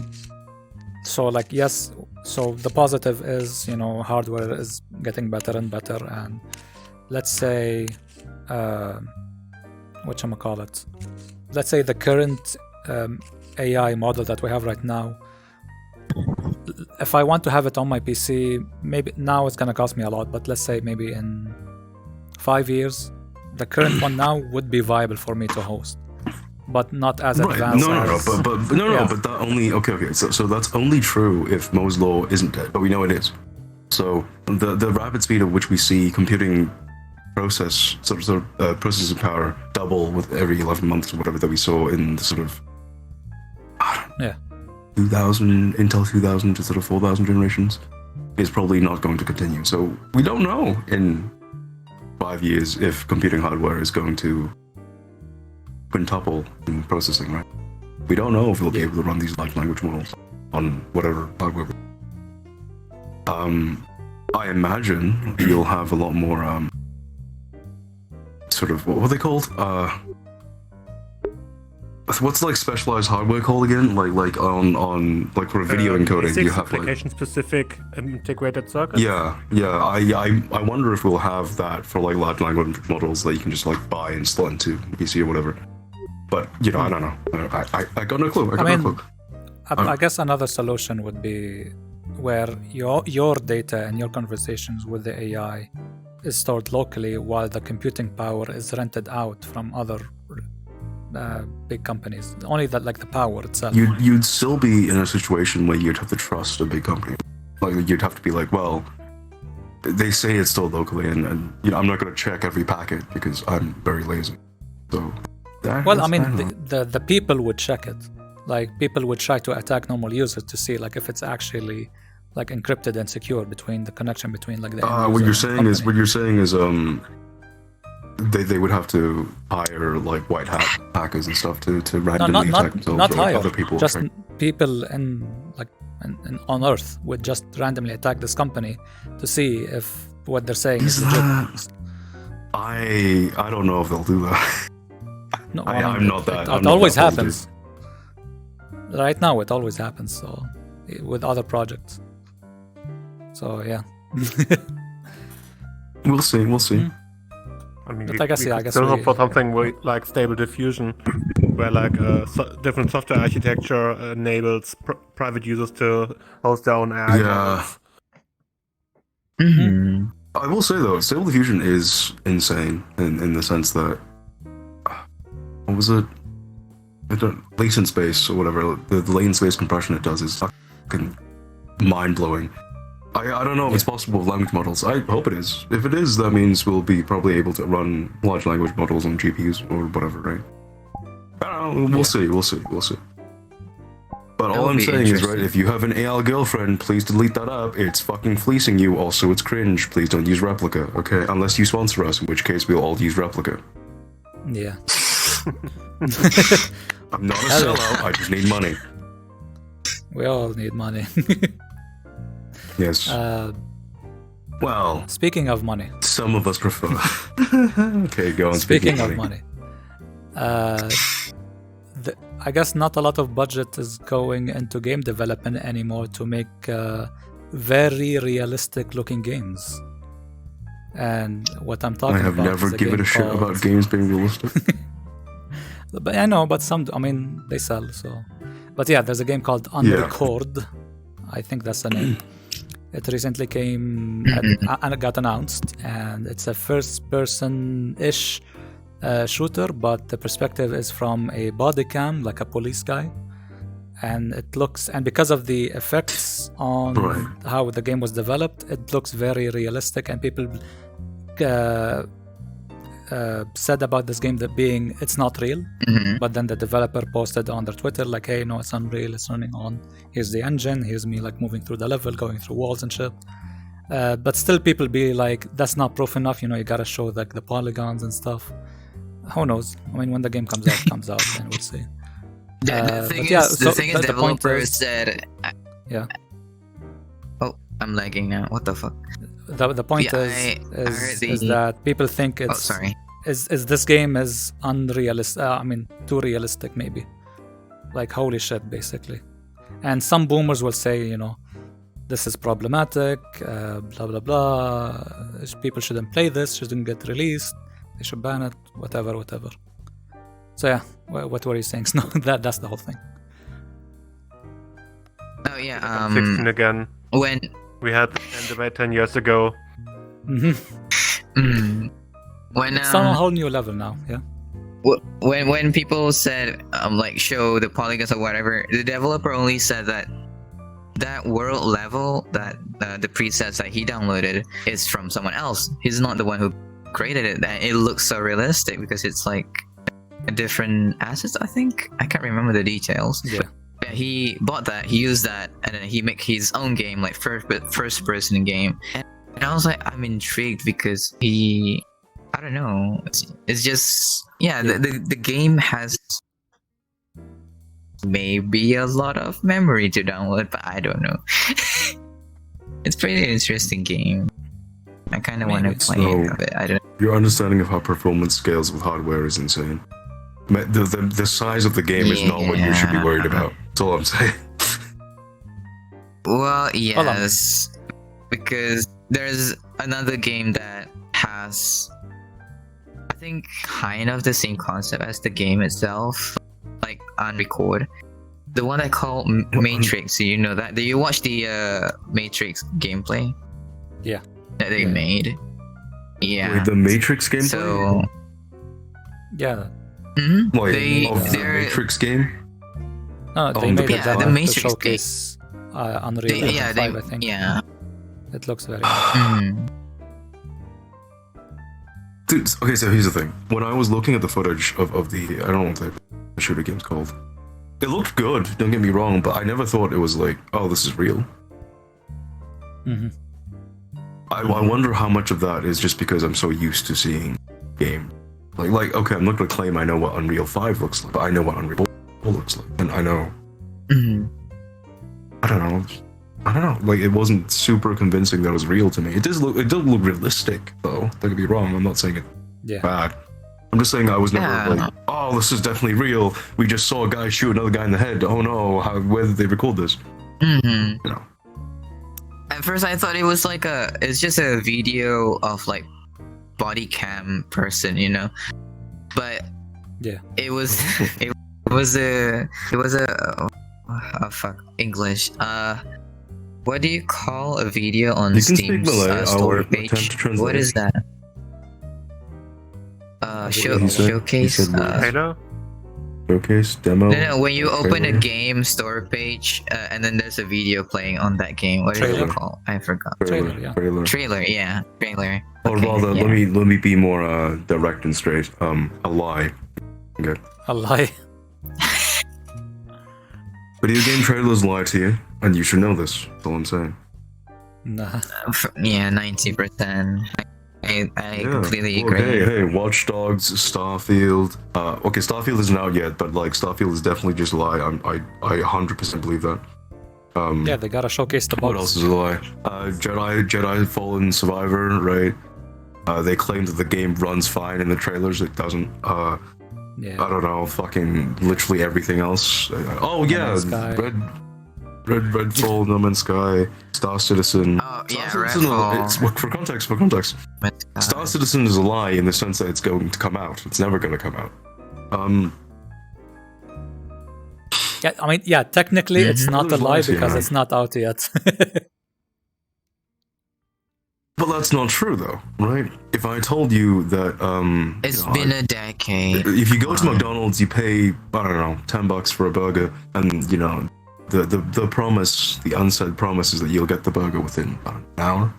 so like, yes, So the positive is, hardware is getting better and better, and let's say, whatchamacallit, let's say the current AI model that we have right now, if I want to have it on my PC, maybe now it's gonna cost me a lot, but let's say maybe in 5 years, the current one now would be viable for me to host, but not as advanced as... But that only... Okay. So that's only true if Moore's law isn't dead, but we know it is. So the rapid speed at which we see computing processing power double with every 11 months or whatever that we saw in the sort of 2000 Intel 2000 to sort of 4000 generations is probably not going to continue. So we don't know in 5 years if computing hardware is going to quintuple in processing, right? We don't know if we'll be able to run these large language models on whatever hardware. I imagine you'll have a lot more sort of, what are they called? What's like specialized hardware called again? Like for video encoding, you have application specific integrated circuits. Yeah. I wonder if we'll have that for like large language models that you can just like buy and slot into PC or whatever. But I don't know. I got no clue. I guess another solution would be where your data and your conversations with the AI is stored locally, while the computing power is rented out from other big companies. Only that, like the power itself. You'd still be in a situation where you'd have to trust a big company. Like you'd have to be like, well, they say it's stored locally, and I'm not going to check every packet because I'm very lazy. So. The people would check it. Like people would try to attack normal users to see like if it's actually like encrypted and secure between the connection between like the what you're saying is they would have to hire like white hat hackers and stuff to randomly attack themselves. Not hire, other people, just right? people on Earth would just randomly attack this company to see if what they're saying is legit. I don't know if they'll do that. No, I'm not that. It always happens. Right now, it always happens. So, with other projects. So yeah. We'll see. I mean, but I guess still hope for something like stable diffusion, where like different software architecture enables private users to host their own AI models. Mm-hmm. I will say though, stable diffusion is insane in the sense that what was it? Latent space or whatever. The latent space compression it does is fucking mind blowing. I don't know if it's possible with language models. I hope it is. If it is, that means we'll be probably able to run large language models on GPUs or whatever, right? I don't know, we'll see. But all I'm saying is, right, if you have an AI girlfriend, please delete that app. It's fucking fleecing you. Also, it's cringe. Please don't use Replica, okay? Unless you sponsor us, in which case we'll all use Replica. Yeah. I'm not a sellout. I just need money. We all need money. Yes. Well, speaking of money, some of us prefer. Okay, go on. Speaking of money, I guess not a lot of budget is going into game development anymore to make very realistic-looking games. And what I'm talking about, I have never given a shit about games being realistic. But I know, but they sell. So, but yeah, there's a game called Unrecord. I think that's the name. It recently came and it got announced, and it's a first-person-ish shooter, but the perspective is from a body cam, like a police guy, and because of the effects on how the game was developed, it looks very realistic, and people said about this game that it's not real, but then the developer posted on their Twitter like, hey, no, it's unreal, it's running on, here's the engine, here's me like moving through the level, going through walls and shit. But still people be like, that's not proof enough, you gotta show like the polygons and stuff. Who knows? I mean, when the game comes out, then we'll see. The thing is, developers said... Yeah. Oh, I'm lagging now. What the fuck? The point is that people think it's... Oh, sorry. Is this game is unrealistic? Too realistic, maybe. Like, holy shit, basically. And some boomers will say, this is problematic, blah blah blah. People shouldn't play this, shouldn't get released. They should ban it, whatever. So yeah, what were you saying? No, that's the whole thing. Oh yeah. I'm 16 again. When We had the same debate 10 years ago. when It's on a whole new level now. Yeah. when people said like show the polygons or whatever, the developer only said that world level, that the presets that he downloaded is from someone else. He's not the one who created it. And it looks so realistic because it's like a different assets. I think I can't remember the details. Yeah. But he bought that, he used that, and then he make his own game, like first person game. And I was like, I'm intrigued because I don't know. It's just the game has maybe a lot of memory to download, but I don't know. It's pretty interesting game. I kind of want to play it a bit. I don't. Your understanding of how performance scales with hardware is insane. The size of the game is not what you should be worried about. That's all I'm saying. Well, yes, because there's another game that has, I think, kind of the same concept as the game itself, like Unrecord. The one I call Matrix. You know that? Did you watch the Matrix gameplay? Yeah. That they made. Yeah. Wait, the Matrix gameplay? So. Yeah. Mm-hmm. Like, the Matrix game? No, they made it the to Matrix showcase Unreal Engine 5, I think. Yeah. It looks very Dude, okay, so here's the thing. When I was looking at the footage of the, I don't know what the shooter game's called. It looked good, don't get me wrong, but I never thought it was like, oh, this is real. Mm-hmm. I wonder how much of that is just because I'm so used to seeing game. Like, okay, I'm not gonna claim I know what Unreal 5 looks like, but I know what Unreal looks like, and I know. I don't know. Like, it wasn't super convincing that it was real to me. It does look realistic, though. Don't get me wrong. I'm not saying it's bad. I'm just saying I was never like, oh, this is definitely real. We just saw a guy shoot another guy in the head. Oh no, where did they record this? You know. At first, I thought it was like it's just a video of like body cam person, you know. But it was English. What do you call a video on Steam's store page? What is that? Showcase. Showcase demo. No, when you open a game store page and then there's a video playing on that game. What is it called? I forgot. Trailer. Yeah, trailer. Or rather, let me be more direct and straight. A lie. Okay. A lie. Video game trailers lie to you, and you should know this. That's all I'm saying. Nah. Yeah, 90%. I completely agree. Hey, Watch Dogs, Starfield. Okay, Starfield isn't out yet, but like Starfield is definitely just a lie. I 100% believe that. Yeah, they gotta showcase the bugs. What else is a lie? Jedi Fallen Survivor, right? They claim that the game runs fine in the trailers. It doesn't. I don't know, fucking literally everything else. Redfall, No Man's Sky, Star Citizen. Oh yeah, Redfall. For context. Star Citizen is a lie in the sense that it's going to come out. It's never going to come out. Yeah, I mean, technically it's not a lie because it's not out yet. But that's not true, though, right? If I told you that, it's been a decade. If you go to McDonald's, you pay, I don't know, $10 for a burger, and you know, the promise, the unsaid promise, is that you'll get the burger within an hour,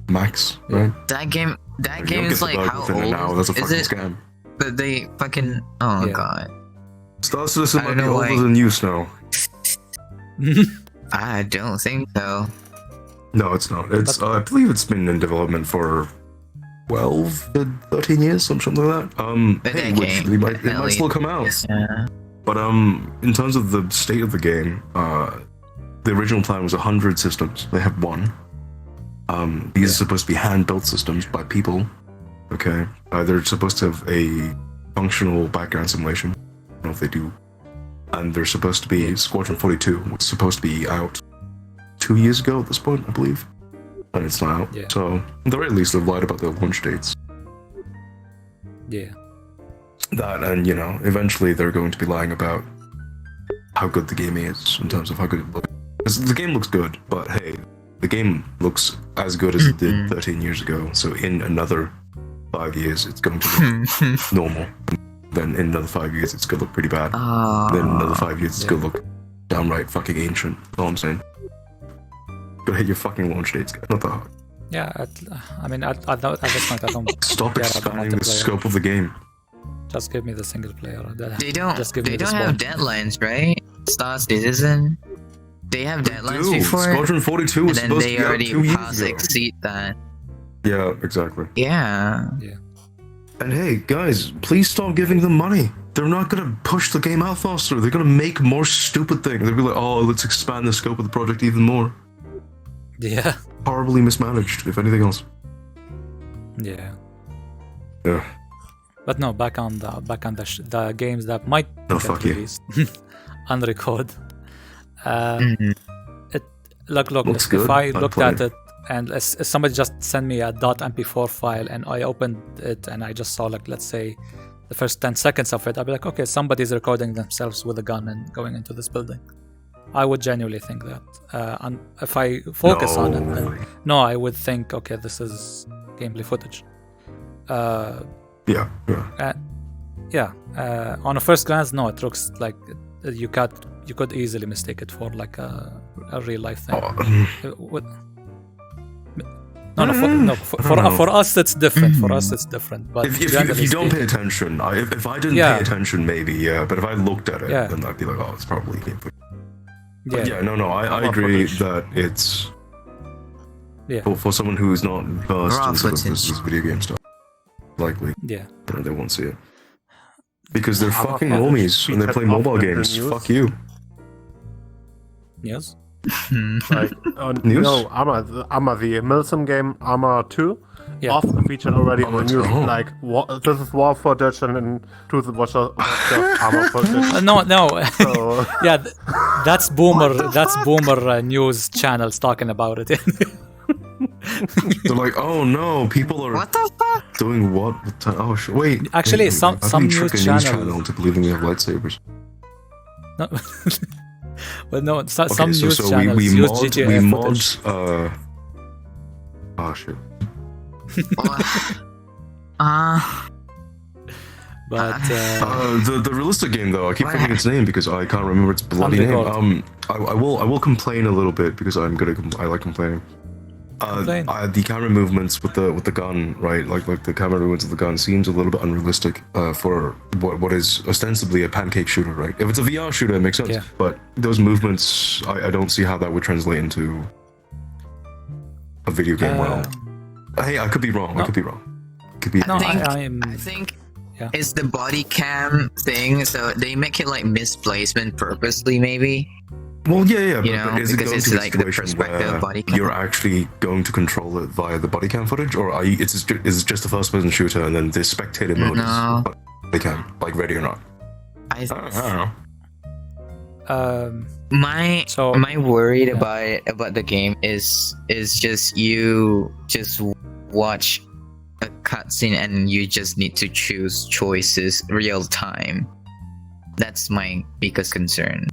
max, right? That game is like how old? That's a fucking is it? Scam. They fucking god. Star Citizen might be older than you, Snow. I don't think so. No, it's not. I believe it's been in development for 12 to 13 years, something like that. It might still come out. Yeah. But in terms of the state of the game, the original plan was 100 systems. They have one. These are supposed to be hand-built systems by people. Okay, they're supposed to have a functional background simulation. I don't know if they do. And they're supposed to be Squadron 42, which is supposed to be out 2 2 years ago at this point, I believe, and it's not out. Yeah. So at the very least, they've lied about their launch dates. Yeah. That, and eventually they're going to be lying about how good the game is in terms of how good it looks. 'Cause the game looks good, but hey, the game looks as good as it did 13 years ago. So in another 5 years, it's going to look normal. Then in another 5 years, it's going to look pretty bad. Then in another 5 years, it's going to look downright fucking ancient. That's all I'm saying. Go hit your fucking launch dates, guys. Not that hard. Yeah, at this point, I don't. Stop care about expanding the multiplayer. scope of the game. Just give me the single player. They don't. Just give me They the don't have spawn. deadlines, right? Star Citizen. They have deadlines Dude, before, Squadron 42 and was then supposed they to be out already 2 years past ago. exceed that. Yeah, exactly. Yeah. And hey, guys, please stop giving them money. They're not gonna push the game out faster. They're gonna make more stupid things. They'll be like, oh, let's expand the scope of the project even more. Yeah. Horribly mismanaged, if anything else. Yeah. Yeah. But no, back on the games that might No, get fuck you. released. Unrecord. Mhm. Look, Looks if good. I I looked played. at it and if somebody just sent me a .mp4 file and I opened it and I just saw, like, let's say the first 10 seconds of it, I'd be like, okay, somebody's recording themselves with a gun and going into this building. I would genuinely think that. And if I focus on it, then, no, I would think, okay, this is gameplay footage. Yeah. On a first glance, no, it looks like you could easily mistake it for like a real life thing. For us it's different. For us it's different. But If you don't pay attention, if I didn't pay attention, maybe, yeah. But if I looked at it, then I'd be like, oh, it's probably gameplay. But I agree that it's for someone who's not versed in sort of this video game stuff, likely they won't see it. Because they're fucking normies and they play mobile games. Fuck you. Yes. Like, News? no, Arma, the Milsim game, Arma 2, often featured already in the news. Like, this is war footage, and in truth, it was just Arma footage. No. So, That's boomer news channels talking about it. They're like, oh no, people are What the fuck? doing what? Oh shit! Wait. Actually, wait, some how do you news trick a channel into believing they have lightsabers. No, but no, some Okay, news so channels we use mod, GTA we mod, footage. oh shit. But The realistic game though, I keep forgetting its name because I can't remember its bloody name. Unrecord. I will complain a little bit because I'm good at I like complaining. Complain. The camera movements with the gun, right? Like the camera movements of the gun seems a little bit unrealistic for what is ostensibly a pancake shooter, right? If it's a VR shooter, it makes sense. Yeah. But those movements, I don't see how that would translate into a video game realm. Hey, I could be wrong. No. I could be wrong. Could be. No, I think it's the body cam thing, so they make it like misplacement purposely, maybe. Well, yeah, You know, but is it because going it's to be a like the situation perspective where body cam. you're actually going to control it via the body cam footage, or is it just a first-person shooter and then the spectator mode No. is body cam, like ready or not? I I don't know. my worried about the game is just you just watch a cutscene and you just need to choose choices real time. That's my biggest concern.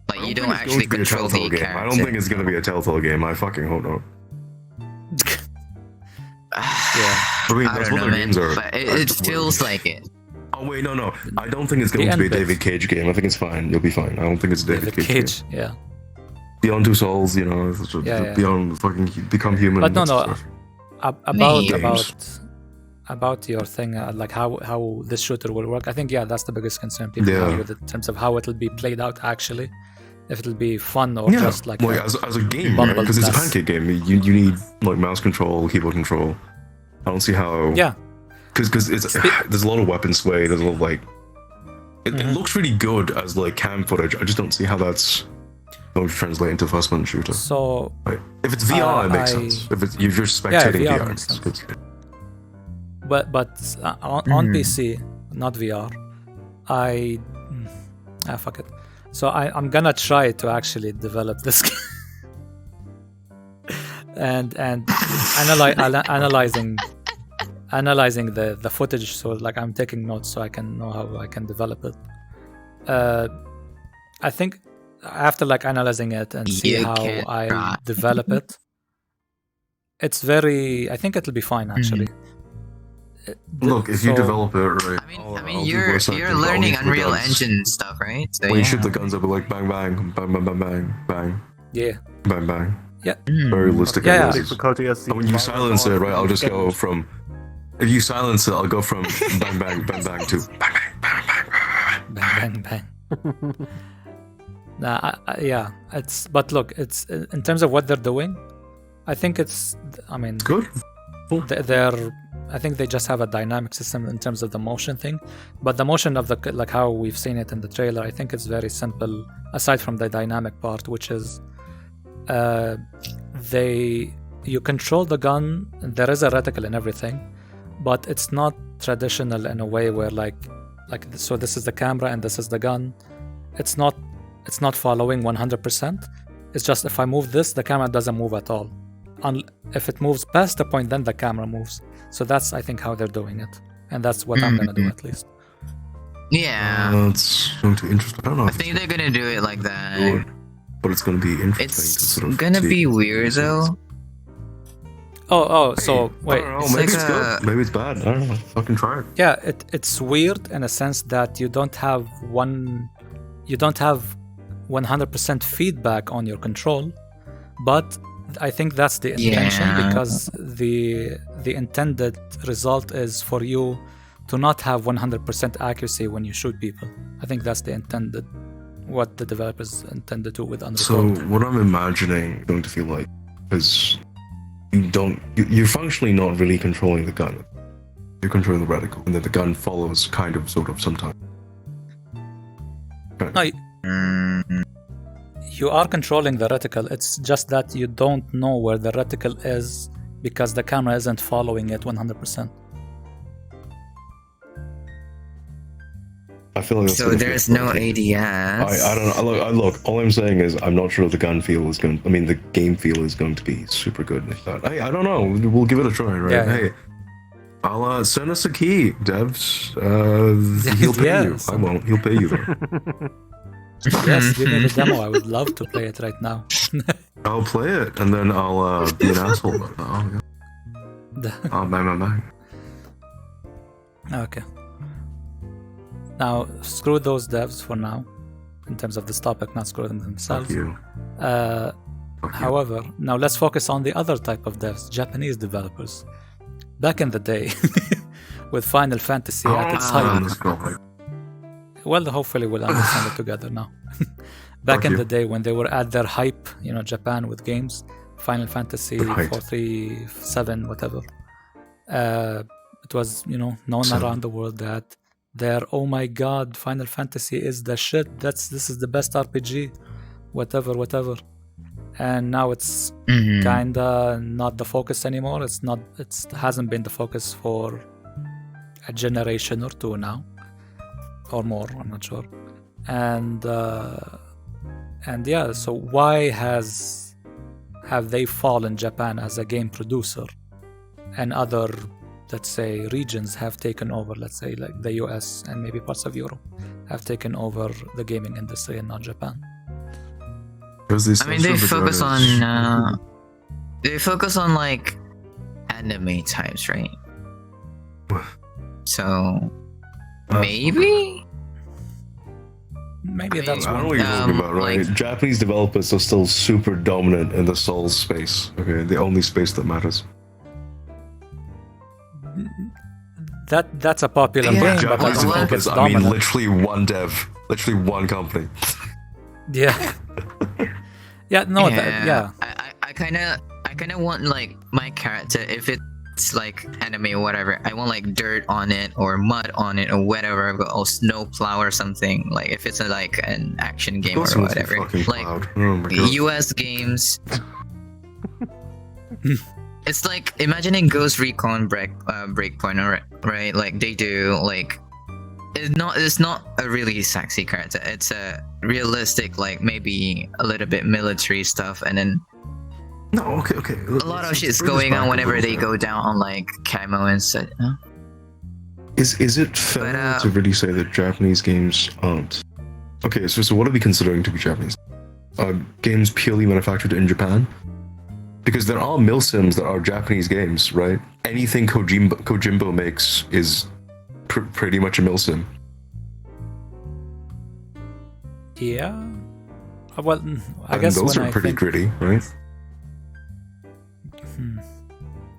Like you don't actually control the character. I don't think it's going to be a Telltale game. I fucking hope not. I mean, I that's don't what know, their man. games are. But it feels like it. Oh wait, no. I don't think it's going to be a David Cage game. I think it's fine. You'll be fine. I don't think it's a David Cage game. Yeah. Beyond Two Souls, you know, Beyond fucking Become Human. But no. stuff. About your thing, like how this shooter will work. I think that's the biggest concern people have with it in terms of how it'll be played out actually. If it'll be fun or just like as a game, right? Because it's a pancake game. You need like mouse control, keyboard control. I don't see how. Yeah. Because there's a lot of weapon sway. There's a lot of like. It looks really good as like cam footage. I just don't see how that's going to translate into first-person shooter. So right. If it's VR, it makes sense. If you're just spectating VR, makes sense. it's But on PC, not VR, fuck it. So I'm gonna try to actually develop this game. and analyzing the footage. So like I'm taking notes so I can know how I can develop it. I think after like analyzing it and see how I develop it, it's very. I think it'll be fine actually. Look, if you develop it right, I mean, you're learning Unreal Engine stuff, right? So, when you shoot the guns up, like bang bang, bang bang bang bang bang, Yeah. bang bang. Yeah. Very realistic. Yeah, yeah. analysis. Difficulty is And when you silence it, right, I'll just go from. If you silence it, I'll go from bang bang bang bang to bang bang bang bang. Bang bang bang. Nah, yeah. It's but look, it's in terms of what they're doing. I think it's. I mean, Good. they're. I think they just have a dynamic system in terms of the motion thing, but the motion of the like how we've seen it in the trailer, I think it's very simple. Aside from the dynamic part, which is, you control the gun. There is a reticle and everything, but it's not traditional in a way where like so this is the camera and this is the gun. It's not following 100%. It's just if I move this, the camera doesn't move at all. If it moves past the point, then the camera moves. So that's, I think, how they're doing it. And that's what I'm going to do, at least. Yeah. That's going to be interesting. I don't know. I think they're gonna do it like that. But it's going to be interesting. to It's sort of gonna see. be weird though. So, wait. I don't know, It's maybe like it's good. Maybe it's bad. I don't know. Fucking try it. Yeah, it's weird in a sense that you don't have 100% feedback on your control, but I think that's the intention because the intended result is for you to not have 100% accuracy when you shoot people. I think that's what the developers intended to do with Unrecord. So what I'm imagining going to feel like is you're functionally not really controlling the gun. You're controlling the reticle, and then the gun follows kind of sort of sometimes. No, you are controlling the reticle. It's just that you don't know where the reticle is because the camera isn't following it 100%. I feel like that's So gonna there's feel no like- ADS. I don't know. Look, all I'm saying is I'm not sure the gun feel is going. I mean, the game feel is going to be super good like that. Hey, I don't know. We'll give it a try, right? Yeah. Hey, I'll send us a key, devs. He'll pay Yes. you. I won't. He'll pay you though. Yes, give me the demo. I would love to play it right now. I'll play it and then I'll be an asshole. Oh, bang, bang, bang. Okay. Now, screw those devs for now, in terms of this topic, not screw them themselves. Fuck you. Fuck you. However, now let's focus on the other type of devs, Japanese developers. Back in the day, with Final Fantasy at its height. let's go. Well, hopefully we'll understand it together now. Back Fuck in you. the day when they were at their hype, Japan with games, Final Fantasy The height. 4, 3, 7, whatever. It was, known Seven. around the world that oh my god, Final Fantasy is the shit. This is the best RPG, whatever. And now it's kinda not the focus anymore. It hasn't been the focus for a generation or two now. Or more, I'm not sure. And yeah, so why have they fallen Japan as a game producer and other, let's say, regions have taken over, let's say like the US and maybe parts of Europe have taken over the gaming industry and not Japan? I mean, they focus on like anime types, right? So maybe That's I don't know one. what you're talking about, right? like- Japanese developers are still super dominant in the Souls space. Okay, the only space that matters. That's a popular Yeah, game, but I Japanese don't think developers, it's I mean, dominant. literally one dev, literally one company. Yeah. I kind of want like my character, if it's like anime or whatever, I want like dirt on it or mud on it or whatever, or snow plow or something. Like if it's like an action game or Of course it was a whatever, fucking like cloud. Oh my god. US games. It's like imagining Ghost Recon Breakpoint, right? Like they do like it's not a really sexy character. It's a realistic, like maybe a little bit military stuff, and then No, okay. A lot of shit's going on whenever they go down on like camo and such. Huh? Is it fair But, to really say that Japanese games aren't? Okay, so what are we considering to be Japanese? Games purely manufactured in Japan? Because there are milsims that are Japanese games, right? Anything Kojimbo makes is pretty much a milsim. Yeah. Well, I And guess those when are I pretty think, gritty, right?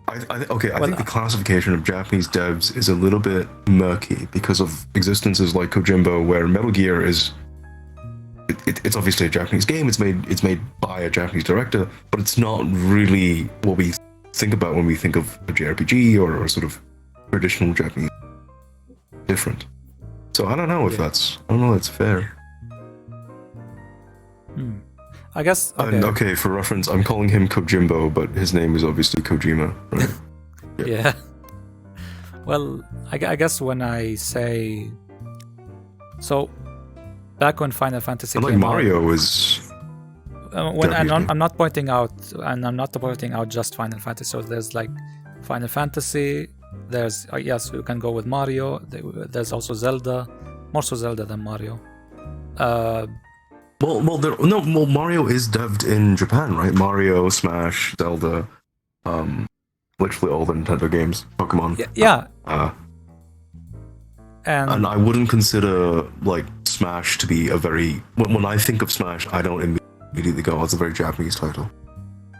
I Well, think the classification of Japanese devs is a little bit murky because of existences like Kojimbo, where Metal Gear is it's obviously a Japanese game. It's made by a Japanese director, but it's not really what we think about when we think of a JRPG or sort of traditional Japanese. Different. So I don't know if that's fair. I guess. And okay, for reference, I'm calling him Kojimbo, but his name is obviously Kojima. Right? Yeah. Well, I guess when I say so, back when Final Fantasy And like came Mario is. when Japanese game. I'm not pointing out, and I'm not pointing out just Final Fantasy. So there's like Final Fantasy. There's yes, you can go with Mario. There's also Zelda, more so Zelda than Mario. Well, Mario is dubbed in Japan, right? Mario, Smash, Zelda, literally all the Nintendo games, Pokemon. Yeah. And I wouldn't consider like Smash to be a very. When I think of Smash, I don't immediately go, "Oh, it's a very Japanese title."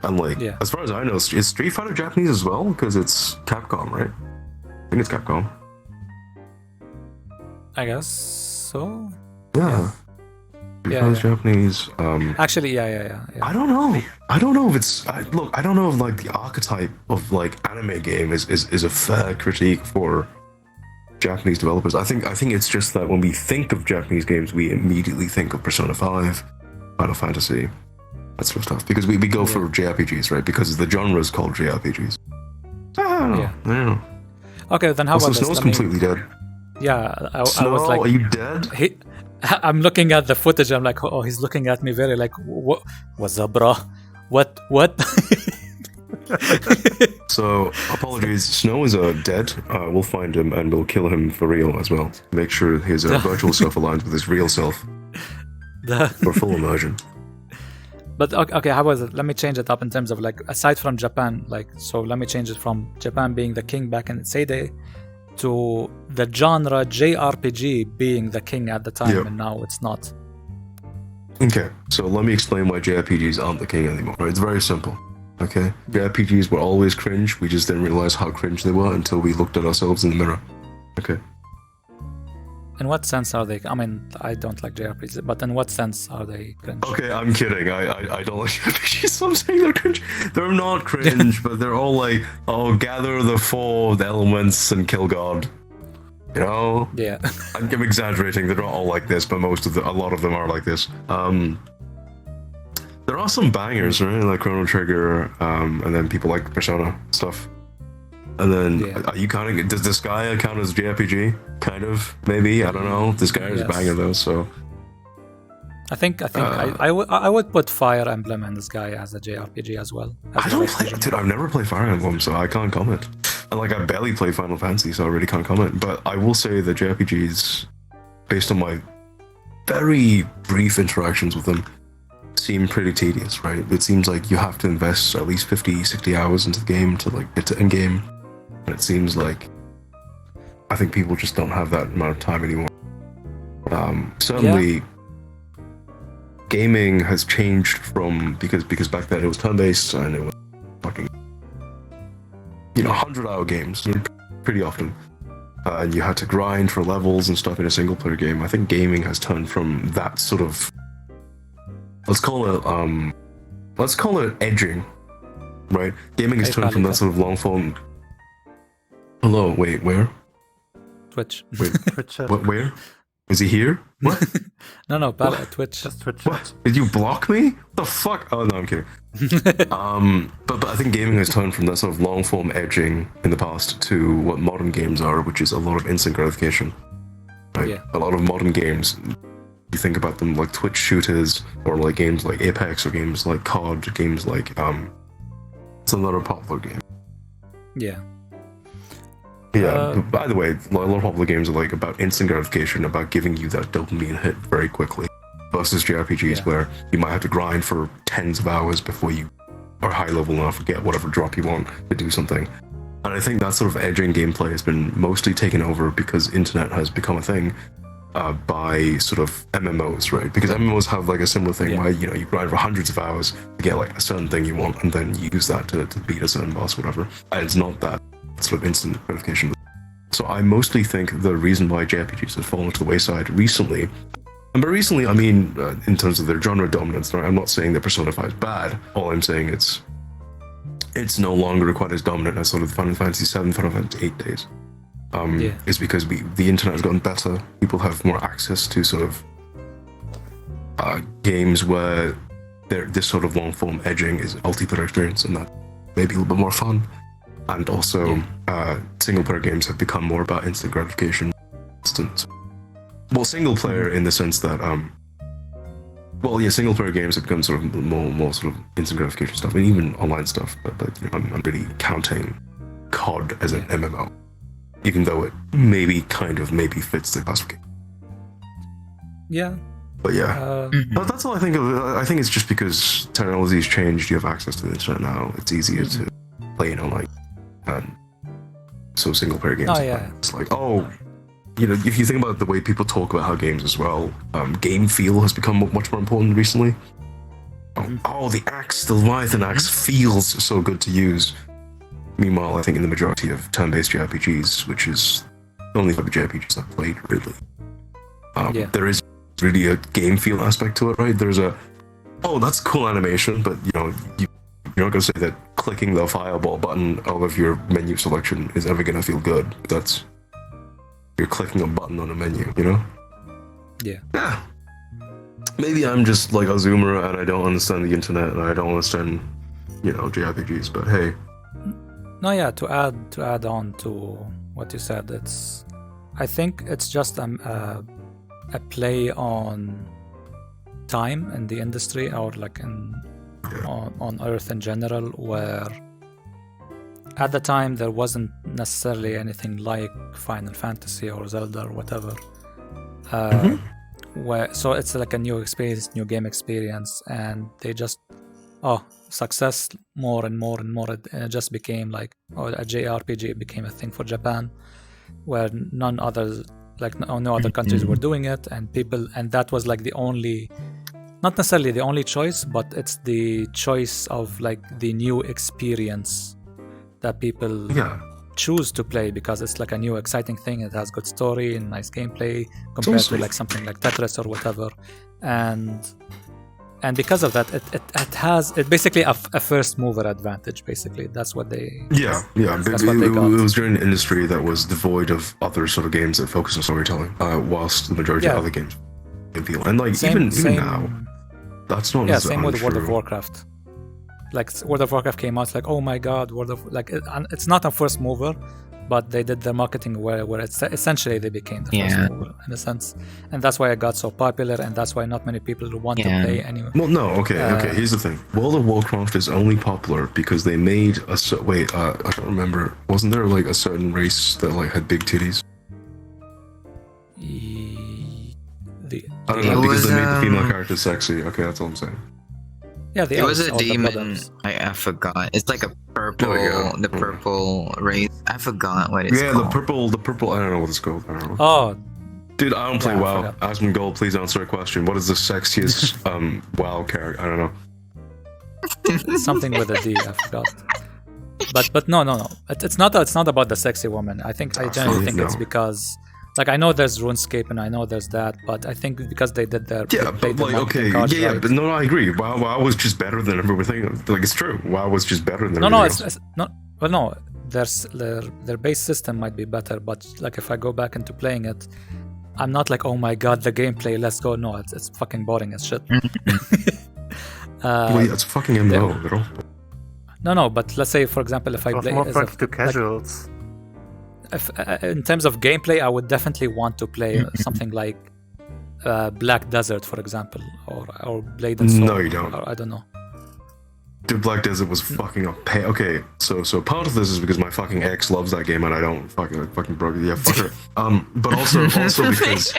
And like, as far as I know, is Street Fighter Japanese as well? Because it's Capcom, right? I think it's Capcom. I guess so. Yeah. Because Japanese. Actually, yeah. I don't know. I don't know if it's. Look, I don't know if like the archetype of like anime game is a fair critique for Japanese developers. I think it's just that when we think of Japanese games, we immediately think of Persona 5, Final Fantasy, that sort of stuff. Because we go for JRPGs, right? Because the genre is called JRPGs. I don't know. Okay, then how Also, about this? Snow's completely dead. Yeah, I Snow, was like, are you dead? I'm looking at the footage. I'm like, oh, he's looking at me very like, what? What's up, bro? What? So, apologies. Snow is dead. We'll find him and we'll kill him for real as well. Make sure his virtual self aligns with his real self for full immersion. But okay, how was it? Let me change it up in terms of like, aside from Japan, like, so let me change it from Japan being the king back in its heyday to the genre JRPG being the king at the time, and now it's not. Okay, so let me explain why JRPGs aren't the king anymore. It's very simple. Okay, JRPGs were always cringe. We just didn't realize how cringe they were until we looked at ourselves in the mirror. Okay. In what sense are they? I mean, I don't like JRPGs, but in what sense are they cringe? Okay, I'm kidding. I don't like JRPGs, so I'm saying they're cringe. They're not cringe, but they're all like, oh, gather the four elements and kill God. You know? Yeah. I'm exaggerating. They're not all like this, but a lot of them are like this. There are some bangers, right? Like Chrono Trigger, and then people like Persona stuff. And then, are you counting? Does Disgaea count as JRPG? Kind of, maybe. I don't know. Disgaea is a banger though, so. I think I would put Fire Emblem and Disgaea as a JRPG as well. I don't play, dude. I've never played Fire Emblem, so I can't comment. And like, I barely play Final Fantasy, so I really can't comment. But I will say that JRPGs, based on my very brief interactions with them, seem pretty tedious, right? It seems like you have to invest at least 50, 60 hours into the game to like get to end game. And it seems like I think people just don't have that amount of time anymore. Certainly, gaming has changed from because back then it was turn-based and it was fucking 100-hour games pretty often, and you had to grind for levels and stuff in a single-player game. I think gaming has turned from that sort of let's call it edging, right? Gaming has turned from that sort of long-form. Hello, wait, where? Twitch. Wait, what? Where? Is he here? What? No, Twitch. Just Twitch. What? Did you block me? What the fuck? Oh no, I'm kidding. But I think gaming has turned from that sort of long-form edging in the past to what modern games are, which is a lot of instant gratification. Right? Yeah. A lot of modern games, you think about them like Twitch shooters, or like games like Apex, or games like COD, games like It's another popular game. Yeah. Yeah. By the way, a lot of popular games are like about instant gratification, about giving you that dopamine hit very quickly, versus JRPGs where you might have to grind for tens of hours before you are high level enough to get whatever drop you want to do something. And I think that sort of edging gameplay has been mostly taken over because internet has become a thing by sort of MMOs, right? Because MMOs have like a similar thing where you grind for hundreds of hours to get like a certain thing you want, and then you use that to beat a certain boss, whatever. And it's not that sort of instant gratification. So I mostly think the reason why JRPGs have fallen to the wayside recently, and by recently I mean in terms of their genre dominance, right? I'm not saying that Persona 5 is bad. All I'm saying it's no longer quite as dominant as sort of Final Fantasy 7, Final Fantasy 8 days. Is because the internet has gotten better. People have more access to sort of games where this sort of long form edging is a multiplayer experience, and that may be a little bit more fun. And also, single player games have become more about instant gratification. Single player in the sense that single player games have become sort of more sort of instant gratification stuff, and even online stuff. But I'm really counting COD as an MMO. Even though it maybe fits the classification. Yeah. But yeah. But that's all I think of. I think it's just because technology's changed, you have access to the internet now. It's easier to play online. And so single player games. It's like, if you think about the way people talk about how games as well, game feel has become much more important recently. The axe, the Leviathan axe feels so good to use. Meanwhile, I think in the majority of turn-based JRPGs, which is the only type of JRPGs I've played, really, there is really a game feel aspect to it, right? There's that's cool animation, but you're not going to say that clicking the fireball button out of your menu selection is ever going to feel good. You're clicking a button on a menu, you know? Yeah. Maybe I'm just like a zoomer and I don't understand the internet and I don't understand, JRPGs, but hey. No, yeah. To add on to what you said, I think it's just a play on time in the industry, or like on Earth in general, where at the time there wasn't necessarily anything like Final Fantasy or Zelda or whatever. So it's like a new experience, new game experience, and they just success more and more and more. It just became like a JRPG became a thing for Japan, where no other countries were doing it, and that was like the only, not necessarily the only choice, but it's the choice of like the new experience that people choose to play, because it's like a new exciting thing. It has good story and nice gameplay compared to like something like Tetris or whatever, and because of that, it has basically a first mover advantage. Basically, that's what they. It was during an industry that was devoid of other sort of games that focus on storytelling, whilst the majority of other games feel. And like even now, that's not. Yeah, same with World of Warcraft. Like World of Warcraft came out, it's like, oh my god, it's not a first mover, but they did their marketing where it's essentially they became the first mover in a sense, and that's why it got so popular, and that's why not many people want to play anyway. Well, no, okay. Here's the thing: World of Warcraft is only popular because they made I don't remember. Wasn't there like a certain race that like had big titties? I don't know, because they made the female characters sexy. Okay, that's all I'm saying. Yeah, it was a demon. I forgot. It's like a purple, purple race. I forgot what it's called. Yeah, the purple. I don't know what it's called. I don't know. Oh, dude, I don't play WoW. Asmongold, please answer a question. What is the sexiest WoW character? I don't know. Something with a D. I forgot. But no. It's not about the sexy woman. I generally think it's because. Like, I know there's RuneScape and I know there's that, but I think because they did their but no, I agree. WoW was just better than everything. Like, it's true. WoW was just better than everything else. It's not. Well, no, their base system might be better, but like if I go back into playing it, I'm not like, oh my god, the gameplay, let's go. No, it's fucking boring as shit. It's fucking MMO, bro. No, but let's say, for example, if I play more friendly to casuals. In terms of gameplay, I would definitely want to play something like Black Desert, for example, or Blade and Soul. No, you don't. I don't know. Dude, Black Desert was fucking a pain. Okay, so part of this is because my fucking ex loves that game and I don't fucking broke it. Yeah, fuck her. But also because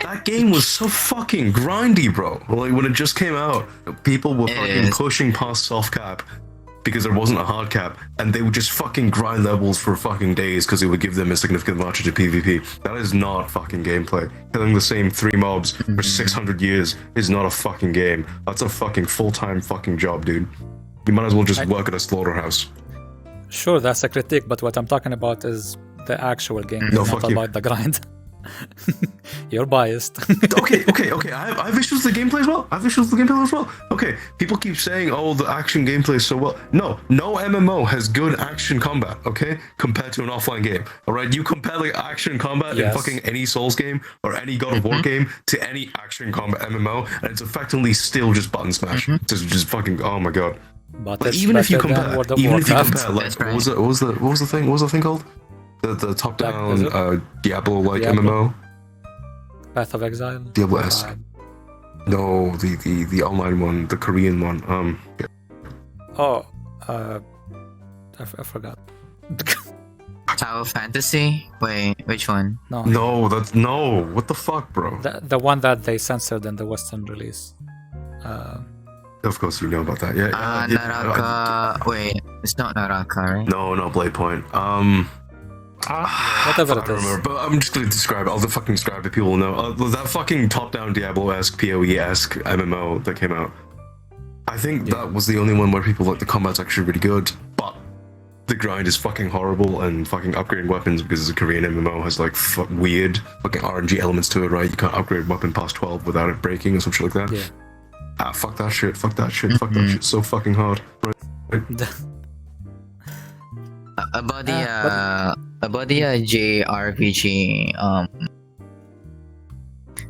that game was so fucking grindy, bro. Like when it just came out, people were fucking pushing past soft cap because there wasn't a hard cap, and they would just fucking grind levels for fucking days because it would give them a significant advantage to PvP. That is not fucking gameplay. Killing the same 3 mobs for 600 years is not a fucking game. That's a fucking full-time fucking job, dude. You might as well just work at a slaughterhouse. Sure, that's a critique, but what I'm talking about is the actual game, No, not fuck you. about the grind. You're biased. okay. I have issues with the gameplay as well. Okay, people keep saying, "Oh, the action gameplay is so well." No MMO has good action combat. Okay, compared to an offline game. All right, you compare like action combat in fucking any Souls game or any God of War game to any action combat MMO, and it's effectively still just button smash. Just fucking. Oh my god. But Like, it's even if you better than compare, World of like Warcraft. what was the thing called? The top down Diablo like MMO. Path of Exile. Diablo-esque. No, the online one, the Korean one. I forgot. Tower Fantasy? Wait, which one? No, that's no. What the fuck, bro? the one that they censored in the Western release. Of course, you know about that. Yeah. Naraka. Wait, it's not Naraka, right? No, Blade Point. Whatever I it don't is. remember, but I'm just gonna describe it. I'll fucking describe it. People will know. That fucking top-down Diablo-esque, PoE-esque MMO that came out. I think that was the only one where people like the combat's actually really good, but the grind is fucking horrible, and fucking upgrading weapons because it's a Korean MMO has like weird fucking RNG elements to it, right? You can't upgrade a weapon past 12 without it breaking or some shit like that. Yeah. Fuck that shit. Fuck that shit so fucking hard. Right. About the JRPG,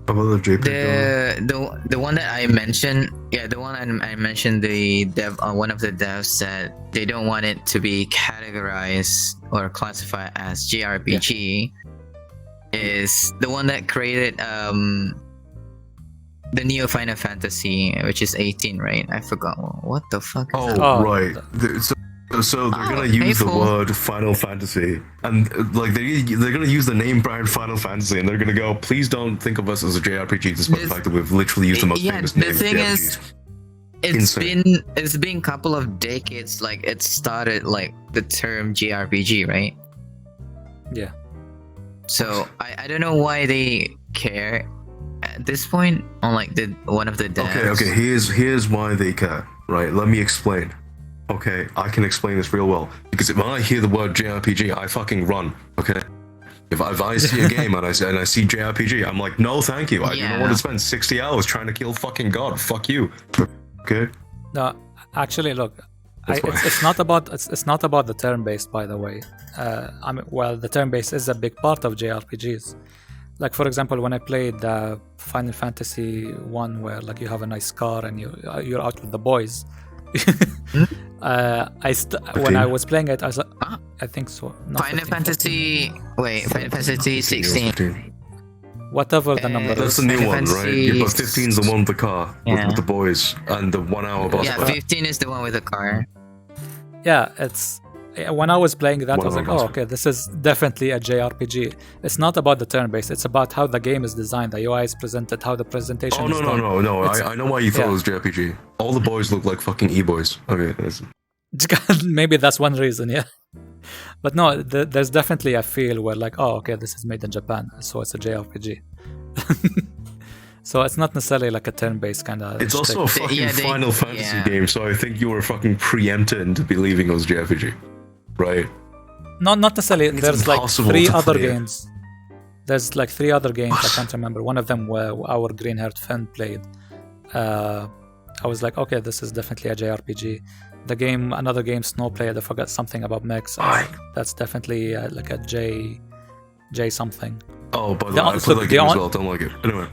About the JPG. the one that I mentioned, the one I mentioned, the dev, one of the devs said they don't want it to be categorized or classified as JRPG. Is the one that created the Neo Final Fantasy, which is 18, right? I forgot what the fuck. Is that? Right. So they're gonna use the word Final Fantasy, and like they're gonna use the name brand Final Fantasy, and they're gonna go, please don't think of us as a JRPG, despite the fact that we've literally used the most famous name. The thing is, it's been a couple of decades. Like it started like the term JRPG, right? Yeah. So I don't know why they care at this point on like one of the devs. Okay. Here's why they care. Right. Let me explain. Okay, I can explain this real well. Because if I hear the word JRPG, I fucking run. Okay? If I see a game and I see JRPG, I'm like, no, thank you. I do not want to spend 60 hours trying to kill fucking God. Fuck you. Okay? No, actually, look, it's not about the turn-based, by the way. I mean, well, the turn-based is a big part of JRPGs. Like, for example, when I played Final Fantasy 1, where like you have a nice car and you're out with the boys. When I was playing it, I was like, I think so. Final Fantasy 16. Whatever the number that's is. the new Final one, Fantasy... right? But 15's the one with the car, with the boys, and the 1 hour boss fight. 15 is the one with the car. Yeah, it's... When I was playing that, I was like, oh, okay, this is definitely a JRPG. It's not about the turn-based, it's about how the game is designed, the UI is presented, how the presentation is done. No. I know why you thought it was JRPG. All the boys look like fucking e-boys. Okay, maybe that's one reason, yeah. But no, there's definitely a feel where like, oh, okay, this is made in Japan, so it's a JRPG. So it's not necessarily like a turn-based kind of... It's also a fucking Final Fantasy game, so I think you were fucking preempted into believing it was JRPG. Right. Not necessarily. There's like 3 other games. There's like 3 other games. I can't remember. One of them where our green-haired friend played. I was like, okay, this is definitely a JRPG. Another game, Snowblade, I forgot something about mechs. That's definitely like a J something. Oh, by the way, I played that game as well. Don't like it. Anyway.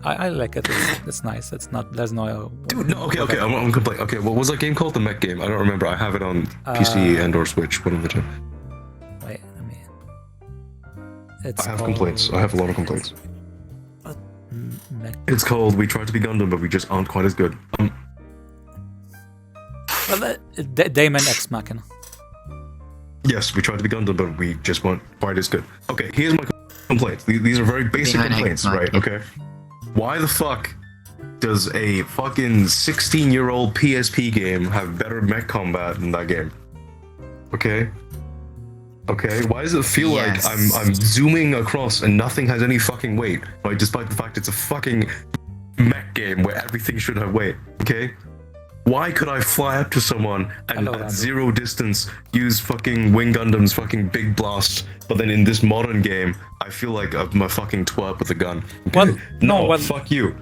I like it. It's nice. It's not. There's no. Dude, no. Okay. I'm complaining. Okay, what was that game called? The mech game. I don't remember. I have it on PC and/or Switch. One of the two. Wait, I have complaints. I have a lot of complaints. It's called We Tried to Be Gundam, but we just aren't quite as good. Daemon Ex Machina. Yes, we tried to be Gundam, but we just weren't quite as good. Okay, here's my complaints. These are very basic complaints, right? Okay. Why the fuck does a fucking 16-year-old PSP game have better mech combat than that game? Okay. Why does it feel like I'm zooming across and nothing has any fucking weight, right? Despite the fact it's a fucking mech game where everything should have weight. Okay. Why could I fly up to someone and at zero distance use fucking Wing Gundam's fucking big blast, but then in this modern game, I feel like I'm a fucking twerp with a gun? Okay? Well, fuck you.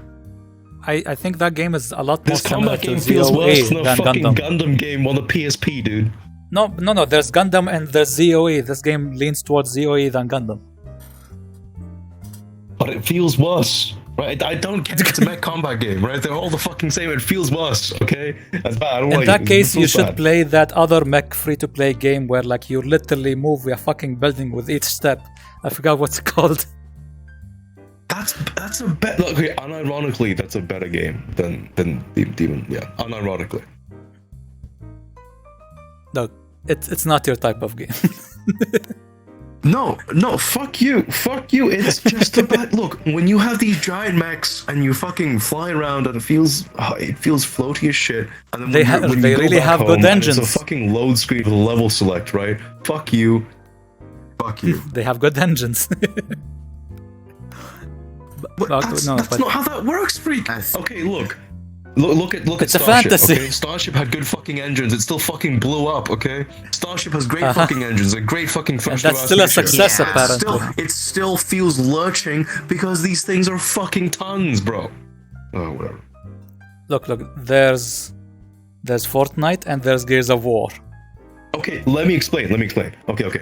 I think that game is a lot more This similar combat to game feels worse ZOA than a than fucking Gundam. Gundam game on the PSP, dude. No, there's Gundam and there's ZOE. This game leans towards ZOE than Gundam. But it feels worse, right? I don't care. It's a mech combat game, right? They're all the fucking same. It feels worse, okay? That's bad. I don't In like that it. case, It you feels should bad. play that other mech free-to-play game where like you literally move a fucking building with each step. I forgot what's it called. That's a better. Okay, unironically, that's a better game than Demon. Yeah, unironically. No, it's not your type of game. No, fuck you. It's just about look, when you have these giant mechs and you fucking fly around and it feels floaty as shit, and then They really have good engines. It's a fucking load screen with a level select, right? Fuck you. They have good engines. But that's not how that works, freak. Okay, look at It's a Starship. fantasy. Okay? Starship had good fucking engines. It still fucking blew up. Okay, Starship has great fucking engines. A great fucking And first. that's still a success, Yeah. apparently. It still feels lurching because these things are fucking tons, bro. Oh, whatever. Look, there's Fortnite and there's Gears of War. Okay, let me explain. Okay.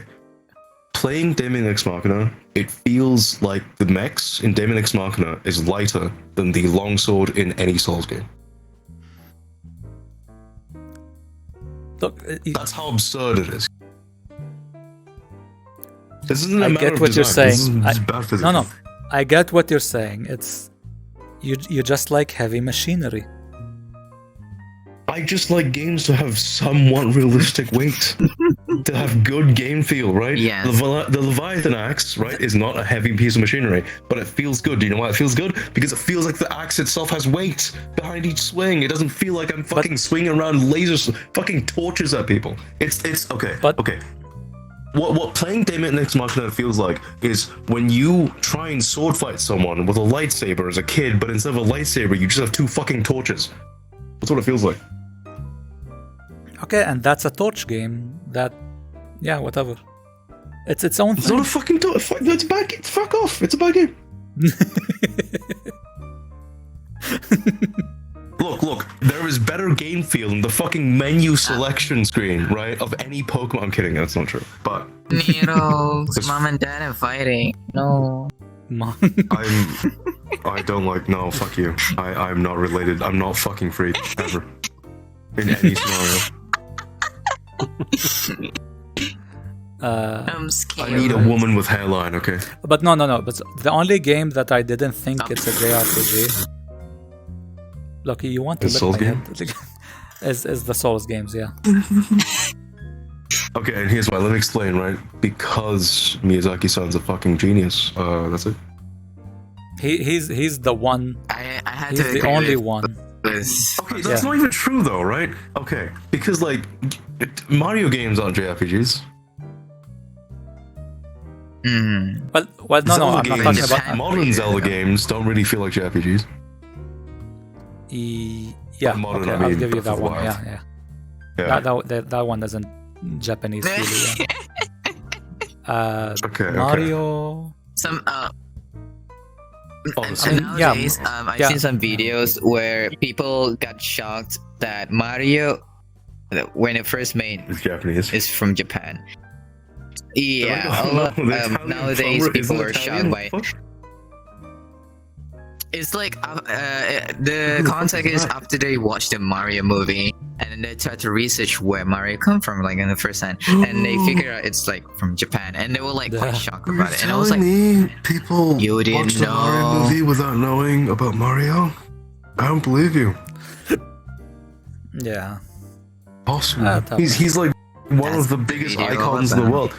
Playing Daemon X Machina, it feels like the mechs in Daemon X Machina is lighter than the longsword in any Souls game. Look, That's how absurd it is. This isn't a I matter get of what you're design. saying. This is bad physics. No, I get what you're saying. It's you just like heavy machinery. I just like games to have somewhat realistic weight, to have good game feel, right? Yes. The Leviathan axe, right, is not a heavy piece of machinery, but it feels good. Do you know why it feels good? Because it feels like the axe itself has weight behind each swing. It doesn't feel like I'm fucking swinging around lasers, fucking torches at people. It's okay. Okay. What playing Daemon X Machina feels like is when you try and sword fight someone with a lightsaber as a kid, but instead of a lightsaber, you just have two fucking torches. That's what it feels like. Okay, and that's a torch game. Yeah, whatever. It's its own It's thing. not a fucking that's a bad game. Fuck off. It's a bad game. Look. There is better game feel in the fucking menu selection screen, right? Of any Pokemon. I'm kidding. That's not true. But Needles, mom and dad are fighting. No. I don't like. No, fuck you. I'm not related. I'm not fucking free ever in any scenario. I'm scared. I need a woman with hairline. Okay. But no. But the only game that I didn't think it's a JRPG. Look, you want to The lick Souls my game? head. Is the Souls games, yeah. Okay, and here's why. Let me explain, right? Because Miyazaki-san's a fucking genius. That's it. He's the one. I had He's to the agree only with one. this. Okay, that's Yeah. not even true though, right? Okay, because like Mario games aren't JRPGs. Well, no, I'm not Zelda talking games, about. modern Zelda games don't really feel like JRPGs. Yeah, modern, okay, I I'll mean, give you Breath that of the one. Wild. Yeah. Yeah. That one isn't Japanese, really. Yeah. Okay. Mario. Some Odyssey. and yeah. nowadays, I've Yeah. seen some videos where people got shocked that Mario, when it first made, It's Japanese. is from Japan. Yeah, No, a lot, the Italian nowadays plumber people isn't are Italian? shocked by. Fuck. It's like the context is after they watched the Mario movie and then they tried to research where Mario come from, like in the first hand, and they figure out it's like from Japan, and they were like quite shocked about it. And I was like, me people You didn't watch the Mario know. movie without knowing about Mario? I don't believe you. Yeah. Awesome. He's like one of the biggest video icons in the about- world.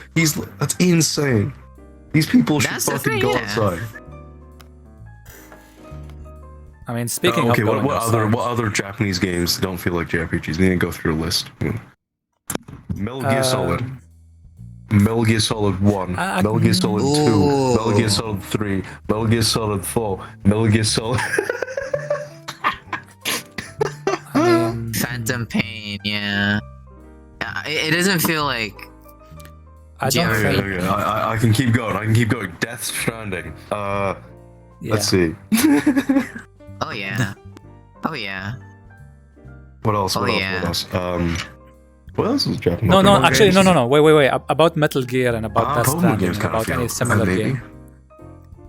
That's insane. These people should That's the fucking thing, go yeah. outside. I mean, speaking Okay, of going what outside, other Japanese games don't feel like JRPGs? We need to go through a list. Metal Gear Solid. Metal Gear Solid 1, I- Metal Gear Solid 2, Ooh. Metal Gear Solid 3, Metal Gear Solid 4, Metal Gear Solid... I mean, Phantom Pain, yeah. It doesn't feel like I don't JRPG. think. Okay, I can keep going. Death Stranding. Yeah. Let's see. Oh yeah. Oh yeah. What else? Oh, yeah. What else is Japanese? No, Pokemon actually, games? no. Wait. About Metal Gear and about Death Pokemon Stranding games and kind about of any feel. similar Maybe. game.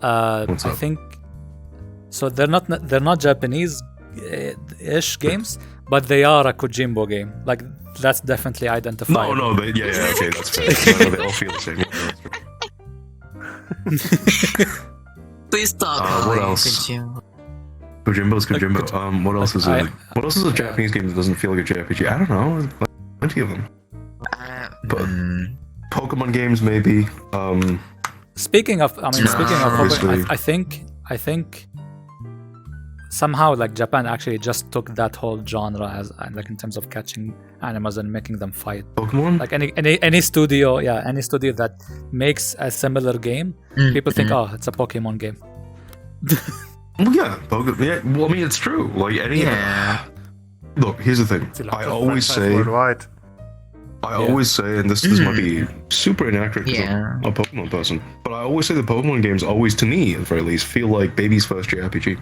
What's I up? think so. They're not Japanese ish games, but they are a Kojimbo game. Like that's definitely identifiable. No, okay, that's fair. No, they all feel the same. Yeah, that's fair. Please stop. What calling else? Kojima. Kojimbo's Kojimbo. What else is I- it? What else is a Japanese game that doesn't feel like a JRPG? I don't know. There's plenty of them. But- Pokemon games, maybe. Speaking of Pokemon, Obviously. I think somehow like Japan actually just took that whole genre as like in terms of catching animals and making them fight. Pokemon. Like any studio, any studio that makes a similar game, people think, oh, it's a Pokemon game. Well, yeah, yeah. Well, I mean, it's true. Like any. Yeah. Look, here's the thing. I always say, Worldwide. and this might be super inaccurate because Yeah. I'm a Pokemon person, but I always say the Pokemon games always, to me, at the very least, feel like baby's first JRPG.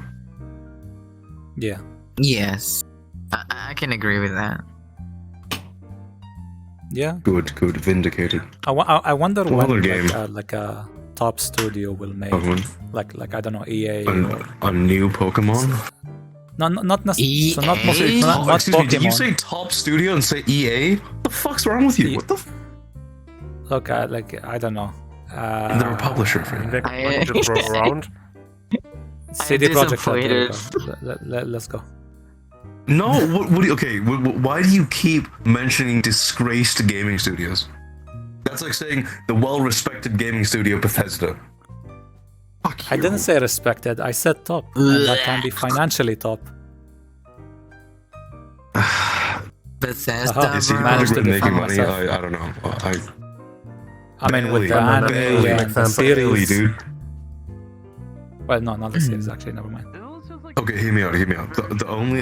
Yeah. Yes. I can agree with that. Yeah. Good, vindicated. I wonder What other when game? like a top studio will make Pokemon. like I don't know, EA or A new Pokemon. no, not necessarily. So not, EA? not, not Excuse me, did you Pokemon. say top studio and say EA? What the fuck's wrong with you? E- What the? Look, like I don't know. They're a publisher for you. They can just roll around. CD Projekt Red. there you disappointed. go. Let's go. No, what do you, okay, why do you keep mentioning disgraced gaming studios? That's like saying the well-respected gaming studio Bethesda. Fuck I you. didn't say respected. I said top. And that can be financially top. Bethesda, Uh-huh. Is he bro. managed to making defend money? myself. I don't know. I mean, with the Barely. anime Barely. and the Barely, series. dude. Well, no, not the series actually. Never mind. Okay, hear me out. The only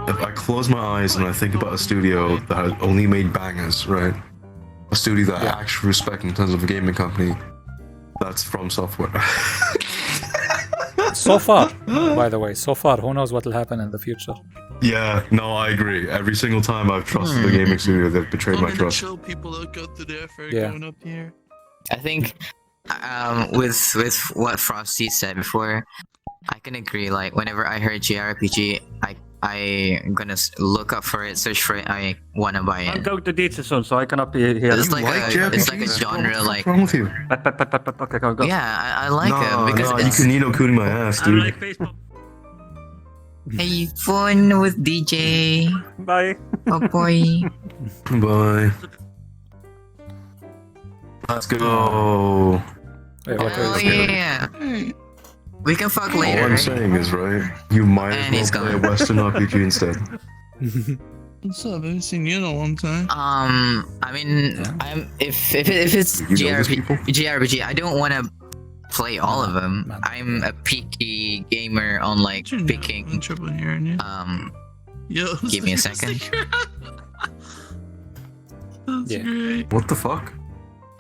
if I close my eyes and I think about a studio that has only made bangers, right? A studio that I actually respect in terms of a gaming company. That's From Software. So far, by the way, who knows what will happen in the future? Yeah, no, I agree. Every single time I've trusted a gaming studio, they've betrayed my Only the trust. chill people that go through the effort Yeah. going up here. I think with what Frosty said before, I can agree. Like whenever I heard JRPG, I'm gonna look up for it, search for it. I wanna buy I'm it. going to DJ soon, so I cannot be here. It's You like it's like a JRPGs? genre. What's Like wrong with you? Okay, go. yeah, I like No, it because no, you it's can Nino Kuni my ass, I dude. like Facebook. hey fun with DJ. Bye. Oh boy. Bye. Let's go. Wait, what Oh are you saying? yeah. We can fuck All later. I'm Right? saying is, right, you might And he's as well play a gone. Western RPG instead. What's up? I haven't seen you in a long time. I mean, I'm if it's You know these people? JRPG, I don't want to play all of them. Man. I'm a picky gamer on like I'm picking. triple hearing you. Yo, give me a second. That's Yeah. great. What the fuck?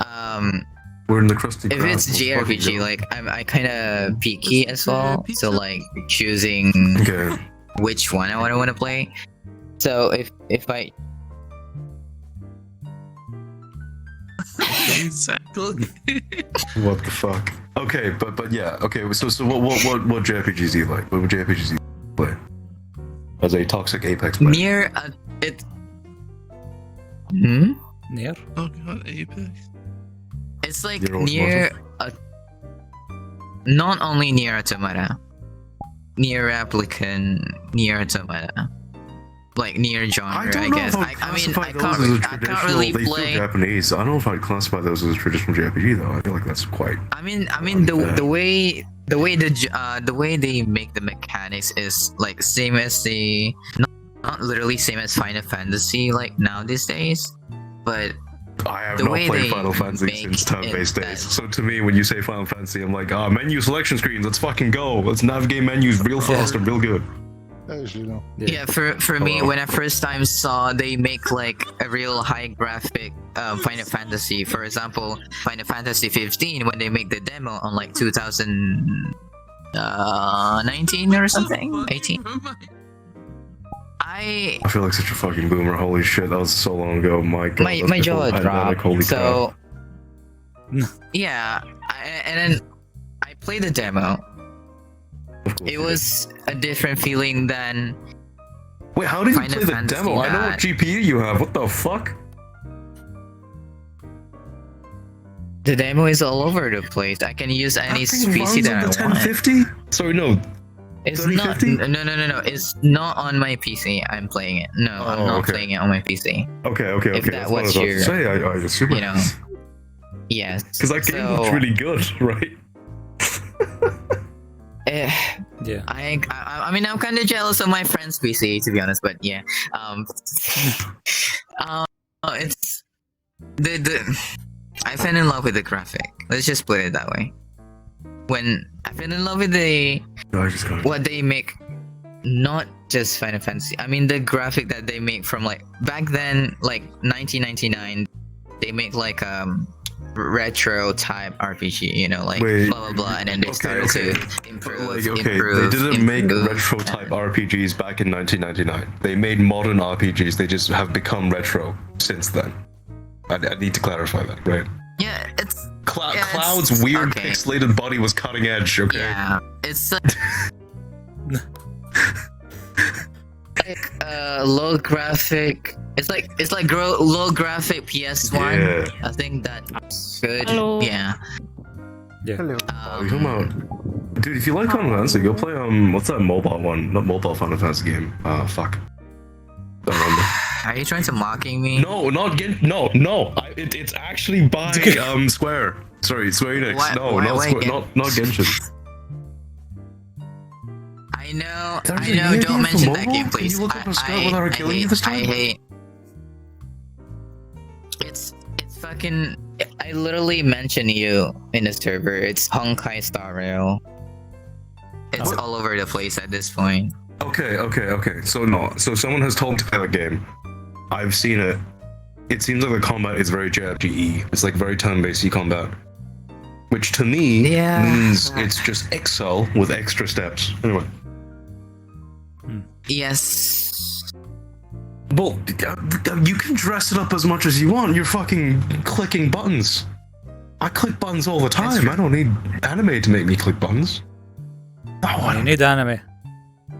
Um, We're in the crusty if crowd. it's What the fuck is JRPG, going- like I kind of picky as well. So like choosing Okay. which one I want to play. So if I Exactly. What the fuck? Okay, but yeah. Okay, so what JRPGs do you like? What JRPGs do you play? As a toxic Apex player. near it. Hmm. Near? Oh god, Apex. It's like You're near a, not only near Automata, near Replica, near Automata. like near genre, I don't I know guess. if I'd I mean, classify I those as a can't traditional. really They feel play. Japanese. I don't know if I'd classify those as a traditional JRPG though. I feel like that's quite. I mean, the way they make the mechanics is like same as the not literally same as Final Fantasy like now these days, but I have the not way played they Final Fantasy make since turn-based it days. that- So to me, when you say Final Fantasy, I'm like, menu selection screens. Let's fucking go. Let's navigate menus real fast and real good. As you know. Yeah, for me, Hello. when I first time saw they make like a real high graphic Final Fantasy, for example, Final Fantasy 15, when they make the demo on like 2019 or something, 18. I I feel like such a fucking boomer. Holy shit, that was so long ago. My god. my that's my before jaw the pandemic, holy dropped. So crap. yeah, and then I played the demo. crap. Of course It you was a different feeling than did. Wait, how did you Final play the Fantasy demo? I know what that- GPU you have. What the fuck? the demo is all over the place. I can use any That thing PC runs that on the I want. 1050? Sorry, no. It's 3050? not. No. It's not on my PC. I'm playing it. No, I'm Oh, not okay. playing it on my PC. Okay. If that That's what I was was about to your- say. I assume You know. Yes. Because that game looks So, really good, right? eh, Yeah. I mean, I'm kind of jealous of my friend's PC, to be honest. But yeah. It's the. I fell in love with the graphic. Let's just put it that way. When I fell in love with the No, I just got what they make, not just Final Fantasy. I mean the graphic that they make from like back then, like 1999. They make like retro type RPG, you know, like Wait, blah blah blah, and then they okay, started okay. to improve. Like, okay, improve, they didn't make improve, retro type and- RPGs back in 1999. They made modern RPGs. They just have become retro since then. I need to clarify that, right? Yeah, it's yeah, it's- Cloud's weird okay. pixelated body was cutting edge, okay? yeah, it's like low graphic. It's like low graphic PS1. Yeah. I think that's good. Hello. Yeah. Hello. Oh, you talking about... Dude, if you like Final Fantasy, go play, what's that mobile one? Not mobile Final Fantasy game. Fuck. Don't remember. Are you trying to mocking me? No, not Gen... No. It's actually by, Square. Sorry, Square Enix. Why- No, why- not why Square, Gen- not Genshin. I know. There's I a know. new Don't game mention for that mobile? game, Can please. you look up a scout I without killing you this time? hate. It's I literally mentioned you in the server. It's Honkai Star Rail. It's What? all over the place at this point. Okay. So someone has told me to play that game. I've seen it. It seems like the combat is very JRPG. It's like very turn-based combat. Which to me Yeah. means it's just Excel with extra steps. Anyway. Yes. Well, you can dress it up as much as you want. You're fucking clicking buttons. I click buttons all the time. true. I don't need anime to make me click buttons. You need anime.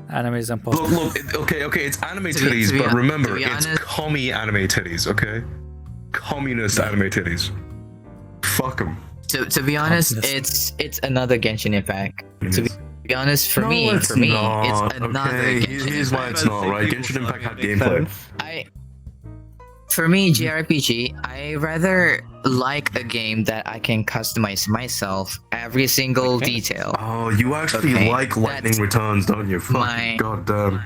Anime is impossible. Look, okay, it's anime To be- titties, to be but hon- remember, to be it's honest- commie anime titties, okay? Communist anime titties. Fuck them. To be honest, Honest. it's another Genshin Impact. To be honest, for me, it's it's not, another okay? Genshin Here's why Impact. it's not, right? Genshin Impact had gameplay. For me, JRPG, I rather like a game that I can customize myself every single detail. Oh, you actually Okay, like lightning that's returns, don't you? Fuck, my- goddamn.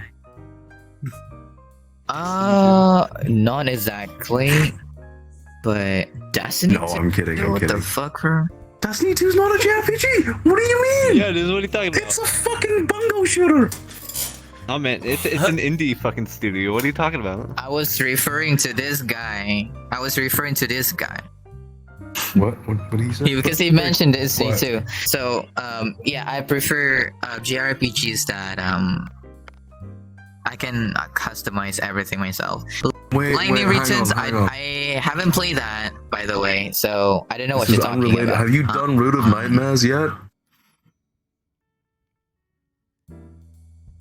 Not exactly, but Destiny. No, I'm kidding, I'm What the kidding. fuck, bro? Destiny 2 is not a JRPG! What do you mean? Yeah, this is what are you talking about? It's a fucking bungo shooter! Oh man, it's an indie fucking studio. What are you talking about? I was referring to this guy. What do you say? Because he mentioned this What? too. So, yeah, I prefer JRPGs that I can customize everything myself. Wait, Lightning hang Returns, on, hang on. I haven't played that, by the way, so I don't know what This you're is talking unrelated. about. Have you done Root of Nightmares yet?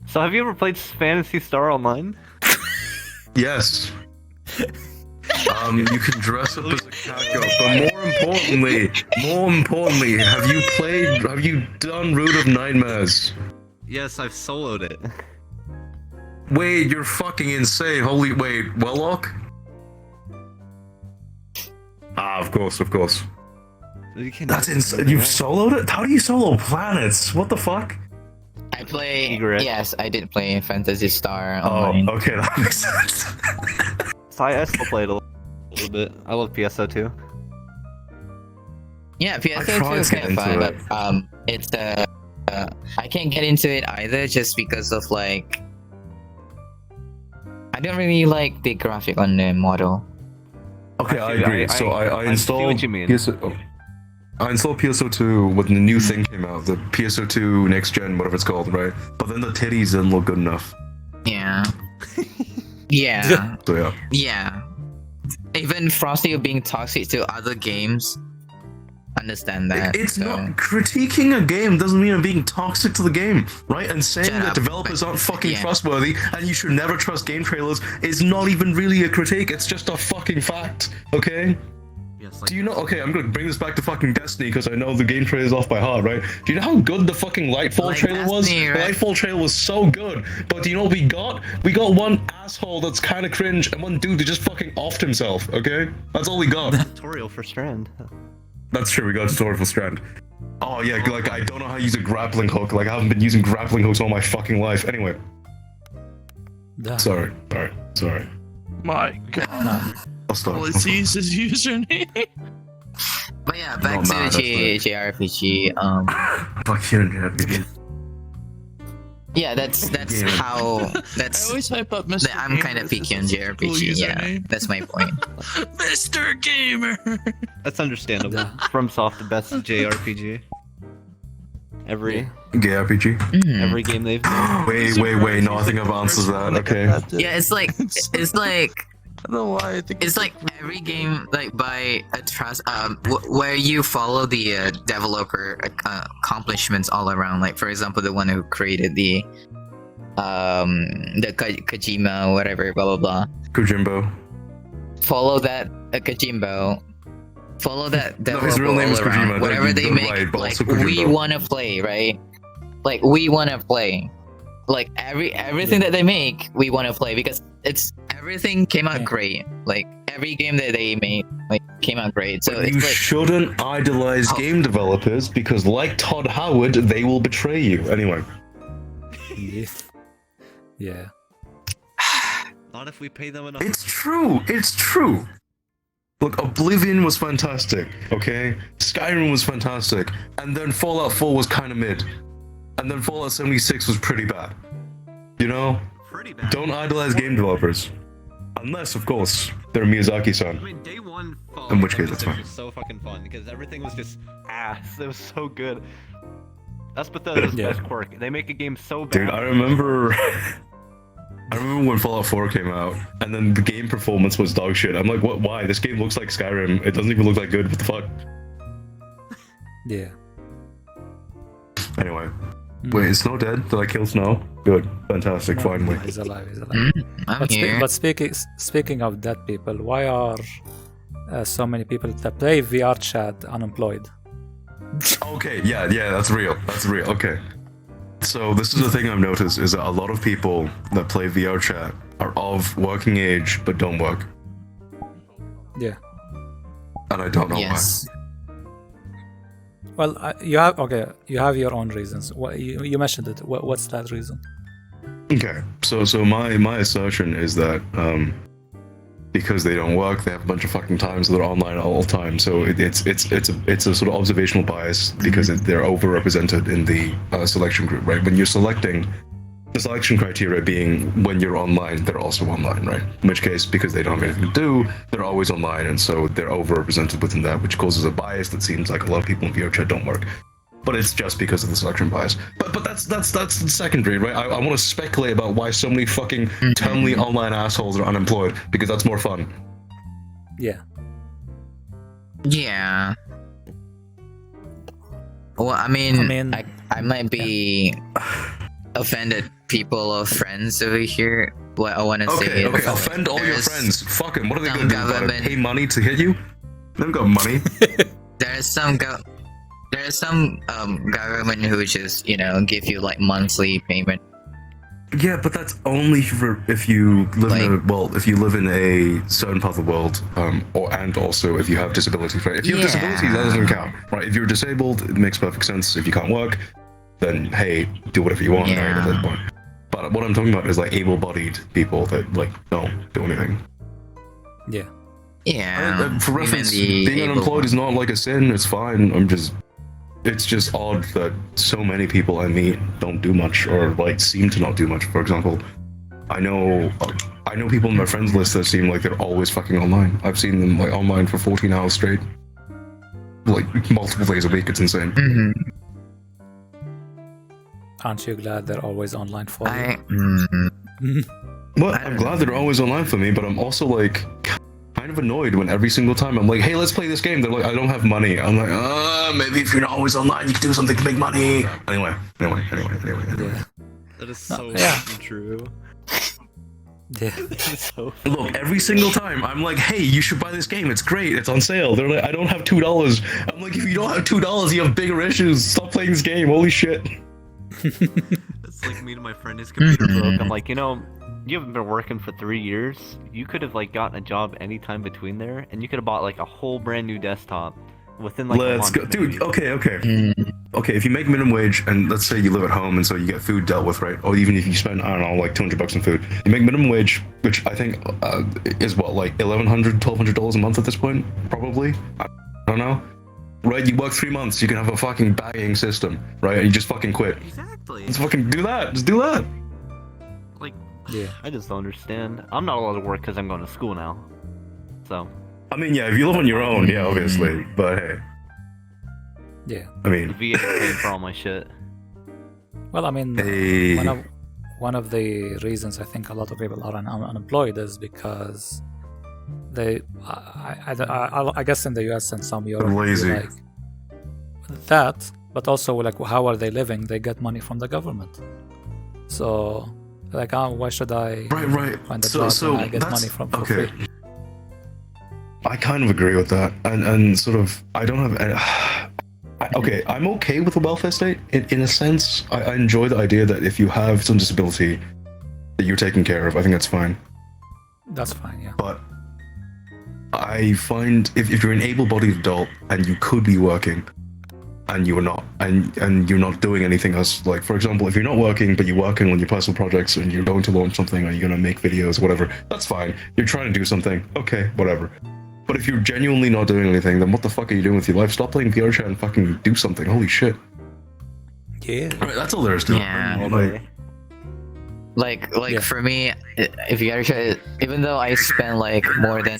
So have you ever played Phantasy Star Online? Yes. You can dress up as a cat girl, but more importantly, have you done Root of Nightmares? Yes, I've soloed it. Wait, you're fucking insane. Holy, wait, Wellock? Ah, of course. You can That's insane. You've soloed it? How do you solo planets? What the fuck? I play. Egret. Yes, I did play Phantasy Star Oh, online. okay, that makes sense. So I still played a little bit. I love PSO too. Yeah, I PSO 2 tried is to kind get of fun, into but it's I can't get into it either just because of like I don't really like the graphic on the model. Okay, I see- agree. I- so I- I I see installed what you mean. I installed PSO2 when the new thing came out, the PSO2 next gen, whatever it's called, right? But then the titties didn't look good enough. Yeah. Yeah. So yeah. Yeah. Even Frosty being toxic to other games. Understand that. It's so. not critiquing a game doesn't mean I'm being toxic to the game, right? And saying Shut that up, developers but- aren't fucking yeah. trustworthy and you should never trust game trailers is not even really a critique. It's just a fucking fact, okay? Do you know? Okay, I'm gonna bring this back to fucking Destiny because I know the game trailer's off by heart, right? Do you know how good the fucking Lightfall Like trailer was? Destiny, The right? Lightfall trailer was so good, but do you know what we got? We got one asshole that's kind of cringe and one dude that just fucking offed himself. Okay, that's all we got. Tutorial for Strand. That's true. We got a tutorial for Strand. Oh yeah, like I don't know how to use a grappling hook. Like I haven't been using grappling hooks all my fucking life. Anyway, sorry. My God. I'll stop. All it sees is username. But yeah, back Oh, to man, that's JRPG. Fuck you, Jed. Yeah, that's Yeah. how I that's. always hype up Mr. I'm kind of Gamer. picky on It's a cool JRPG. Yeah, username. that's my point. Mr. Gamer. That's understandable. Yeah. FromSoft, the best JRPG. Every Gay RPG. Mm. every game they've made. Wait. No, I think I've answered that. Okay. Yeah, it's like I don't know why I think it's like every game like by a trust where you follow the developer accomplishments all around. Like for example, the one who created the Kojima whatever blah blah blah. Kojimbo. Follow that Kojimbo. Follow that No, developer his real name all is around. Kojima, Whatever you're they make, right, but like also Kojimbo. we want to play, right? Like we want to play. Like everything that they make, we want to play because it's everything came out Yeah. great. Like every game that they made, like came out great. So But it's you like shouldn't idolize game developers because, like Todd Howard, they will betray you. Anyway. Yeah. Not if we pay them enough. It's true. Look, Oblivion was fantastic, okay? Skyrim was fantastic, and then Fallout 4 was kind of mid. And then Fallout 76 was pretty bad. You know? Pretty bad. Don't idolize game developers. Unless, of course, they're Miyazaki-san. I mean, day one. Fallout In which case, that's 76 fine. was so fucking fun because everything was just ass. It was so good. That's Bethesda's Yeah. best quirk. They make a game so bad. Dude, I remember when Fallout 4 came out, and then the game performance was dog shit. I'm like, what? Why? This game looks like Skyrim. It doesn't even look that good. What the fuck? Yeah. Anyway. Wait, is Snow dead? Did I kill Snow? Good. Fantastic. No, Finally. He's alive. I'm But, here. speaking of dead people, why are so many people that play VRChat unemployed? Okay, yeah, that's real. Okay. So this is the thing I've noticed is that a lot of people that play VRChat are of working age but don't work. Yeah. And I don't know Yes. Well, you have your own reasons. You mentioned it. What's that reason? why. Okay. So my assertion is that because they don't work, they have a bunch of fucking time, so they're online all the time. So it's a sort of observational bias because they're overrepresented in the selection group, right? When you're selecting, the selection criteria being when you're online, they're also online, right? In which case, because they don't have anything to do, they're always online, and so they're overrepresented within that, which causes a bias that seems like a lot of people in VRChat don't work. But it's just because of the selection bias. But that's secondary, right? I want to speculate about why so many fucking terminally online assholes are unemployed, because that's more fun. Yeah. Yeah. Well, I mean, I might be offended people or friends over here. What I want to say Okay, is offend all your there's friends. Fuck them. What are they some gonna do about it? government- Pay money to hit you? They don't got money. there's some government who just give you like monthly payment. Yeah, but that's only for if you live in if you live in a certain part of the world, and also if you have disabilities, right? If you have disabilities, that doesn't count, right? If you're disabled, it makes perfect sense. If you can't work, then hey, do whatever you want, right? At that point. But what I'm talking about is like able-bodied people that like don't do anything. Yeah. Yeah. For reference, being unemployed is not like a sin. It's fine. It's just odd that so many people I meet don't do much or like seem to not do much. For example, I know people in my friends list that seem like they're always fucking online. I've seen them like online for 14 hours straight, like multiple days a week. It's insane. Mm-hmm. Aren't you glad they're always online for you? Well, I'm glad they're always online for me, but I'm also like kind of annoyed when every single time I'm like, hey, let's play this game. They're like, I don't have money. I'm like, maybe if you're not always online, you can do something to make money. Anyway. Yeah. That is so true. Yeah. So Look, every single time I'm like, hey, you should buy this game. It's great. It's on sale. They're like, I don't have $2. I'm like, if you don't have $2, you have bigger issues. Stop playing this game. Holy shit. It's like me and my friend, his computer broke. I'm like, you haven't been working for 3 years. You could have like gotten a job anytime between there, and you could have bought like a whole brand new desktop within like Let's a go, month, dude. maybe. Okay. If you make minimum wage, and let's say you live at home, and so you get food dealt with, right? Or even if you spend, I don't know, like $200 on food, you make minimum wage, which I think is what, like $1,100, $1,200 a month at this point, probably. I don't know. Right? You work 3 months, you can have a fucking bagging system, right? And you just fucking quit. Exactly. Let's fucking do that. Just do that. Like, Yeah. I just don't understand. I'm not allowed to work because I'm going to school now. So. I mean, yeah, if you live on your own, yeah, obviously. But hey, Yeah. I mean, VA paying for all my shit. Well, I mean, Hey. one of the reasons I think a lot of people are unemployed is because they, I guess in the US and some Europe, Lazy. like that, but also like how are they living? They get money from the government, so like, why should I right. find a So job when I get money from for okay. free? I kind of agree with that, and sort of I don't have. Okay, I'm okay with the welfare state in a sense. I enjoy the idea that if you have some disability, that you're taken care of. I think that's fine. That's fine, yeah. But I find if you're an able-bodied adult and you could be working, and you're not, and you're not doing anything else, like for example, if you're not working but you're working on your personal projects and you're going to launch something or you're going to make videos, whatever, that's fine. You're trying to do something, okay, whatever. But if you're genuinely not doing anything, then what the fuck are you doing with your life? Stop playing VRChat and fucking do something. Holy shit. Yeah. Right, that's all there is to it. Yeah. Like, Yeah. For me, if you gotta try, even though I spend like more than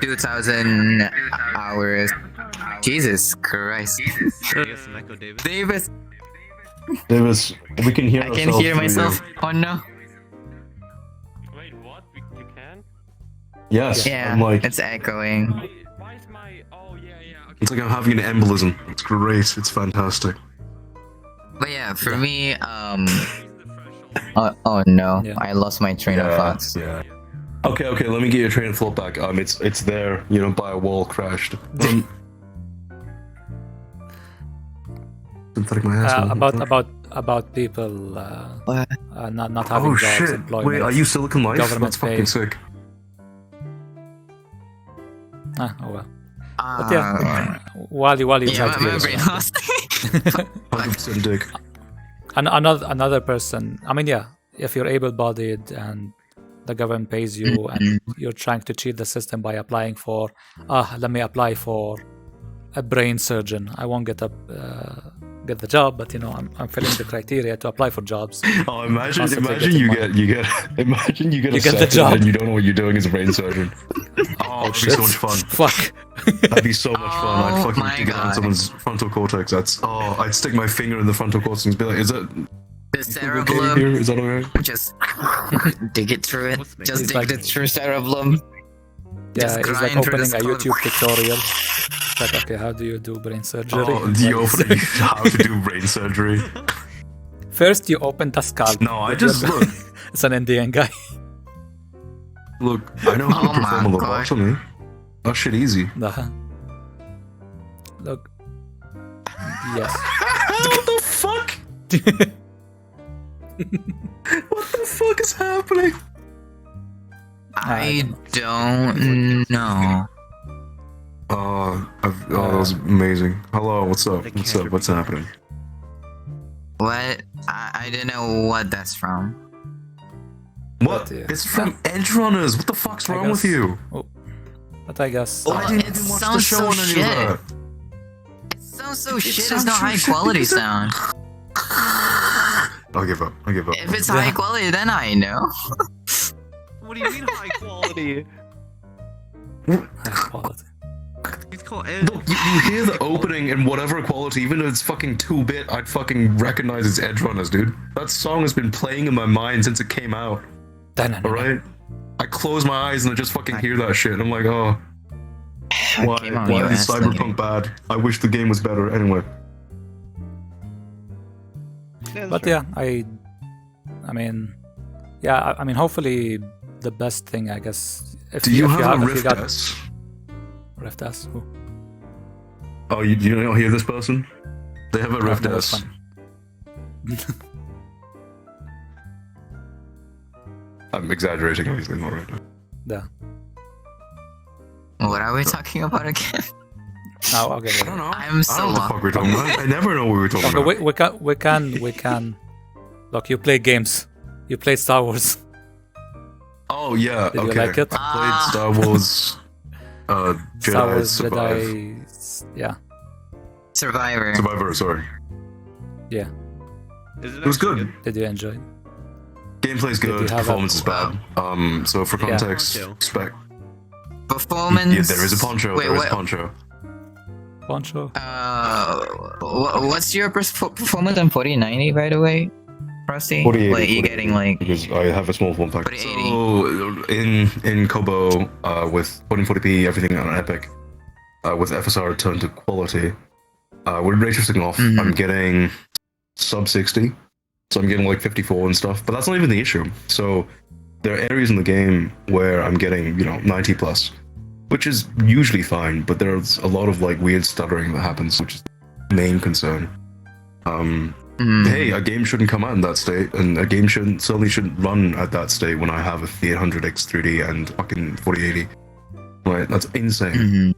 2,000 hours, Jesus Christ, Davis, Davis, we can hear I can ourselves hear through myself. you. Oh no. Wait, what? You can? Yes, Yeah, I'm like, it's echoing. Why is my... Oh, yeah, okay. it's like I'm having an embolism. It's great. It's fantastic. But yeah, for me, oh no, Yeah. I lost my train of thoughts. Yeah. Okay, let me get your train of thought back. It's there, by a wall crashed. Synthetic my ass. About people not having Oh jobs, shit! employment. Wait, are you Silicon Life? government That's fucking pay. sick. Oh well. But yeah, while you try to my do brain this, lost. 100% dick. another person. I mean, yeah, if you're able-bodied and the government pays you, and you're trying to cheat the system by applying for, let me apply for a brain surgeon. I won't get the job, but I'm filling the criteria to apply for jobs. Oh, imagine Constantly you getting get imagine you get a get the second job. and you don't know what you're doing as a brain surgeon. Oh, that'd be so much fun. Fuck. That'd be so much fun. I'd Oh fucking my dig it on God. someone's frontal cortex. I'd stick my finger in the frontal cortex and be like, is that The okay cerebellum, here? Is that alright? just dig it through it. Just It's dig like- it through cerebellum. Yeah, Just it's like grind through opening the a skull. YouTube tutorial. It's like, okay, how do you do brain surgery? Oh, you open how to do brain surgery. First, you open the skull. No, I just look. It's an Indian guy. Look, I know how to Oh my perform a God. lobotomy. That shit easy. Uh-huh. Look. Yes. What the fuck? What the fuck is happening? I don't know. That was amazing. Hello, what's up? What's up? What's happening? What? I don't know what that's from. What? But, yeah. It's from Edge Runners. What the fuck's wrong with guess- you? Oh, but I guess. I didn't it even watch the sounds show so on any of shit. that. It sounds so It shit. It's sounds not so high shit quality because it- sound. I'll give up. I'll give up. If it's high quality, then I know. What do you mean high quality? High quality. It's called Ed. Look, you hear the opening in whatever quality, even if it's fucking 2-bit, I'd fucking recognize it's Edge Runners, dude. That song has been playing in my mind since it came out. Alright? I close my eyes and I just fucking hear that shit. I'm like, oh. Why Game on is US, Cyberpunk bad? I wish the game was better. Anyway. But yeah, I mean, yeah, I mean, hopefully the best thing, I guess. If Do you if have a if you Rift got S? Rift S? Who? Oh, you don't hear this person? They have a Rift No, it's S. fine. I'm exaggerating, obviously, not right. Yeah. What are we talking about again? No, okay. I don't know. I'm I so don't know what the lost. fuck we're talking about. I never know what we're talking Okay, about. we can. Look, you play games. You played Star Wars. Oh yeah, Did you okay. like it? I played Star Wars. Jedi Star Wars Survive. Jedi. Yeah. Survivor. Survivor, sorry. Yeah. It was good. Did you enjoy it? Gameplay's Did you good. have Performance is bad. So for Yeah. context, Poncho. spec. Performance. Yeah, there is a poncho. Wait, There is what? poncho. Poncho? What's your performance on 4090, by the way, Frosty? 4080, Like, you getting like because I have a small form factor. 4080. So in Kobo, with 1440p, everything on Epic, with FSR turned to quality, with ray tracing off, Mhm. I'm getting sub 60. So I'm getting like 54 and stuff, but that's not even the issue. So there are areas in the game where I'm getting, 90 plus, which is usually fine, but there's a lot of like weird stuttering that happens, which is the main concern. Hey, a game shouldn't come out in that state, and a game certainly shouldn't run at that state when I have a 800X 3D and fucking 4080. Right, that's insane. Mhm.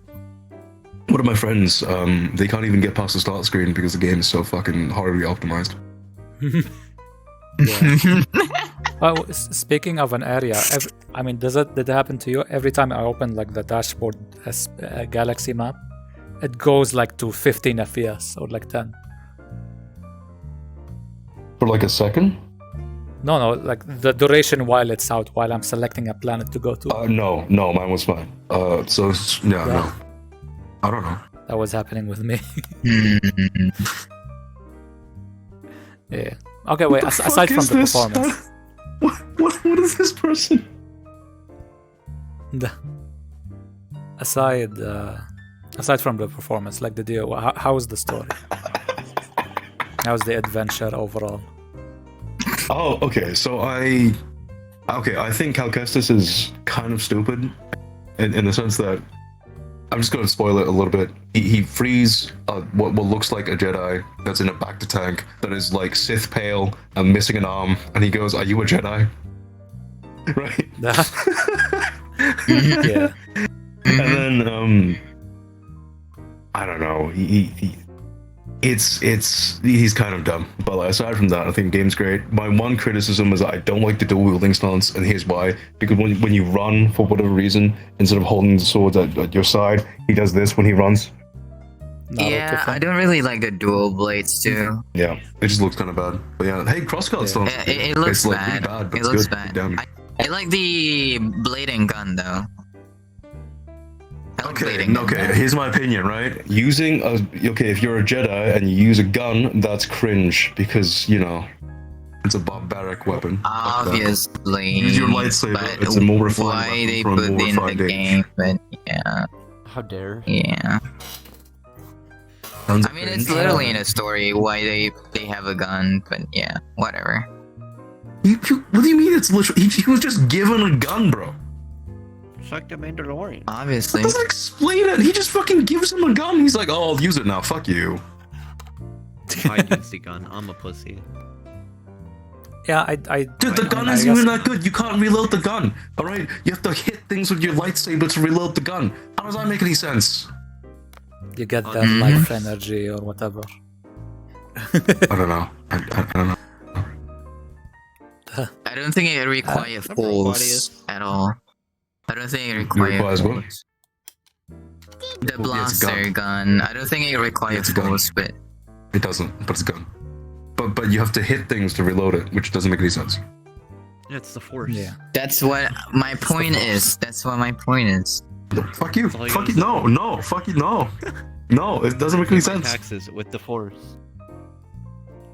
One of my friends, they can't even get past the start screen because the game is so fucking horribly optimized. Oh, speaking of an area, did it happen to you? Every time I open like the dashboard Galaxy map, it goes like to 15 FPS or like 10. For like a second? No, like the duration while it's out, while I'm selecting a planet to go to. No, mine was fine. No. I don't know. That was happening with me. Mhm. Yeah. Okay, wait. What the Aside fuck from is the this? performance, What is this person? aside from the performance, like the deal, how is the story? How's the adventure overall? Oh, okay. So I think Calcestis is kind of stupid, in the sense that I'm just going to spoil it a little bit. He frees what looks like a Jedi that's in a Bacta tank that is like Sith pale and missing an arm, and he goes, "Are you a Jedi?" Right. Yeah. And then I don't know. He's kind of dumb. But like, aside from that, I think the game's great. My one criticism is that I don't like the dual wielding stance, and here's why. Because when you run for whatever reason, instead of holding the sword at your side, he does this when he runs. Yeah, I don't really like the dual blades too. Yeah, it just looks kind of bad. But yeah, hey, crossguard stance. It looks it's like bad. really bad, but It it's looks good. bad. Damn. I like the blading gun though. I like Okay, blading gun. okay. Here's my opinion, right? If you're a Jedi and you use a gun, that's cringe because it's a barbaric weapon. Fuck that. Obviously. Use your lightsaber. But It's a more refined why weapon they for a put more it in the refined age. game? But yeah, How dare? yeah. Sounds I mean, it's cringe. literally in a story why they have a gun. But yeah, whatever. What do you mean it's literally? He was just given a gun, bro. It's like the Mandalorian. Obviously. That doesn't explain it. He just fucking gives him a gun. He's like, "Oh, I'll use it now. Fuck you." I use the gun. I'm a pussy. Yeah, Dude, the gun isn't even that good. You can't reload the gun. All right, you have to hit things with your lightsaber to reload the gun. How does that make any sense? You get that life energy or whatever. I don't know. I don't know. I don't think it requires force at all. I don't think it requires requires what? the Well, yeah, it's a blaster gun. I don't think it requires It's a gun. force, but It doesn't, but it's a gun. But you have to hit things to reload it, which doesn't make any sense. Yeah, it's the force. Yeah. that's what my point is. That's what my point is. Fuck you. all you Fuck you. gotta No. Fuck you. No. No, it doesn't make any Pay my sense. taxes with the force.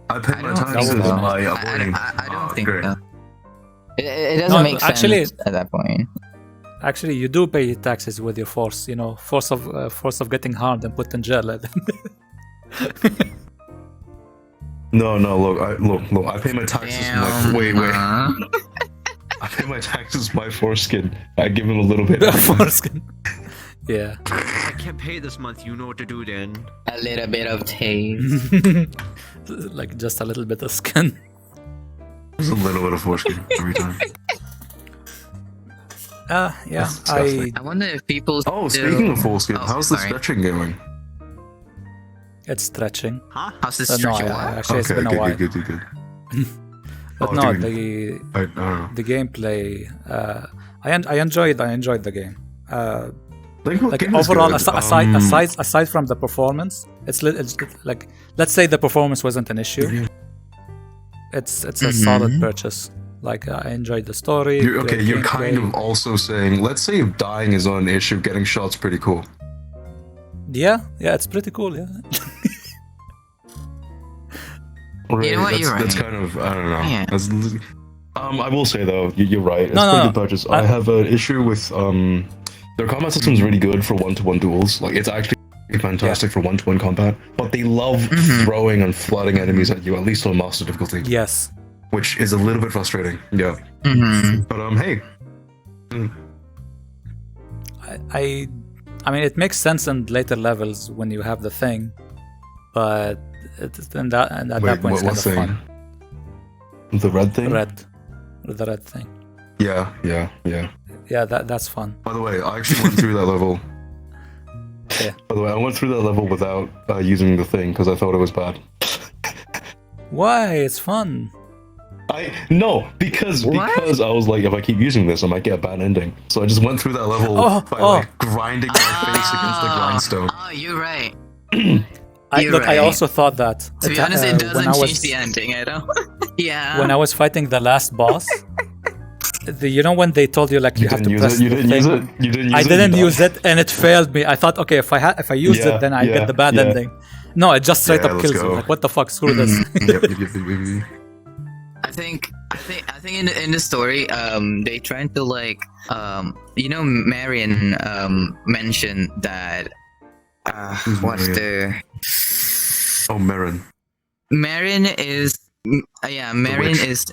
I pay I my don't taxes think so. by I avoiding. don't think great. so. It doesn't No, make actually- sense at that point. Actually, you do pay taxes with your force. You know, force of getting harmed and put in jail. No, look. I pay my taxes. Damn. Wait. I pay my taxes by foreskin. I give him a little bit. Foreskin. Yeah. I can't pay this month. You know what to do then. A little bit of taste. Like just a little bit of skin. There's a little bit of foreskin every time. Yeah. That's disgusting. I wonder if people. Oh, still- speaking of foreskin, Oh, how's the sorry. stretching going? It's stretching. How's this No, stretching? actually, it's been a while. good. But Oh, no, dude. I don't know. the gameplay. I enjoyed the game. Like Game is overall, good. aside from the performance, it's like, let's say the performance wasn't an issue. It's a solid purchase. Like I enjoyed the story. You're gameplay. kind of also saying, let's say if dying is not an issue, getting shot's pretty cool. Yeah, it's pretty cool. Yeah. Right, You know what, that's, you're that's right. kind of, I don't know. Yeah. That's, I will say though, you're right. It's No, pretty no, good purchase. I have an issue with their combat system is really good for one-to-one duels. Like it's actually fantastic for one-to-one combat. But they love throwing and flooding enemies at you, at least on master difficulty, Yes. which is a little bit frustrating. Yeah. But hey. I mean, it makes sense in later levels when you have the thing, but at that Wait, point it's what kind of thing? fun. The red thing? The red thing. Yeah. Yeah, that's fun. By the way, I actually went through that level. Yeah. By the way, I went through that level without using the thing because I thought it was bad. Why? It's fun. Because I was like, if I keep using this, I might get a bad ending. So I just went through that level by like grinding my face against the grindstone. Oh, you're right. I also thought that. To be honest, it when doesn't I was, change the ending at all. Yeah. When I was fighting the last boss, when they told you like you have to press You the didn't thing, use it. You didn't use I it. didn't use it, and it failed me. I thought, okay, if I used it, then I get the bad ending. No, it just straight up let's kills you. go. Like, what the fuck? Screw this. Yep. I think in the story, they trying to like, Marion mentioned that. What's Marion? the? Oh, Marin. Marion is. Marion witch. is.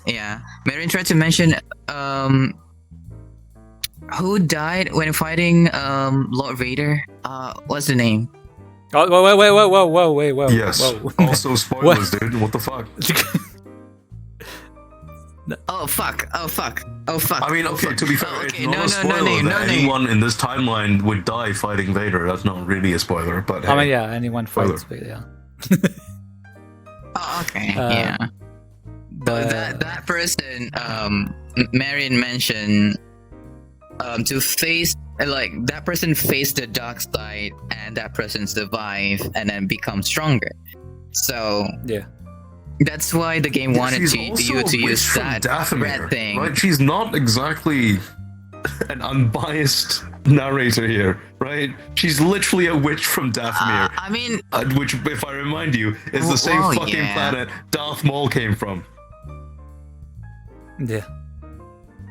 Marion tried to mention who died when fighting Lord Vader. What's the name? Oh, wait, whoa. Yes. Whoa. Also, spoilers, dude. What the fuck? Oh fuck! I mean, okay. To be fair, okay, it's not a spoiler that anyone in this timeline would die fighting Vader. That's not really a spoiler, but hey. I mean, yeah, anyone fights, yeah. Oh, okay. Uh, But that person, Marion mentioned, to face like that person faced the dark side, and that person survived and then become stronger. So yeah, that's why the game wanted She's you also to a witch use from that Dathomir, red thing. right? She's not exactly an unbiased narrator here, right? She's literally a witch from Dathomir, I mean, which, if I remind you, is the same well, fucking yeah. planet Darth Maul came from. yeah.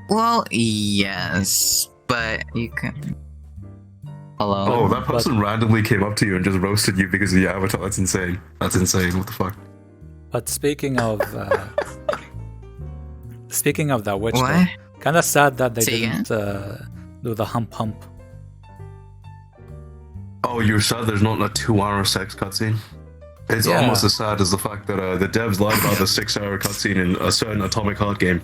well, yes, but you can. Hello. Oh, that person randomly came up to you and just roasted you because of your avatar. That's insane. That's insane. What the fuck? But speaking of that witch, What? kind of sad that they Say didn't do the hump. Oh, you're sad there's not a 2-hour sex cutscene? It's Yeah. almost as sad as the fact that the devs lied about the 6-hour cutscene in a certain Atomic Heart game.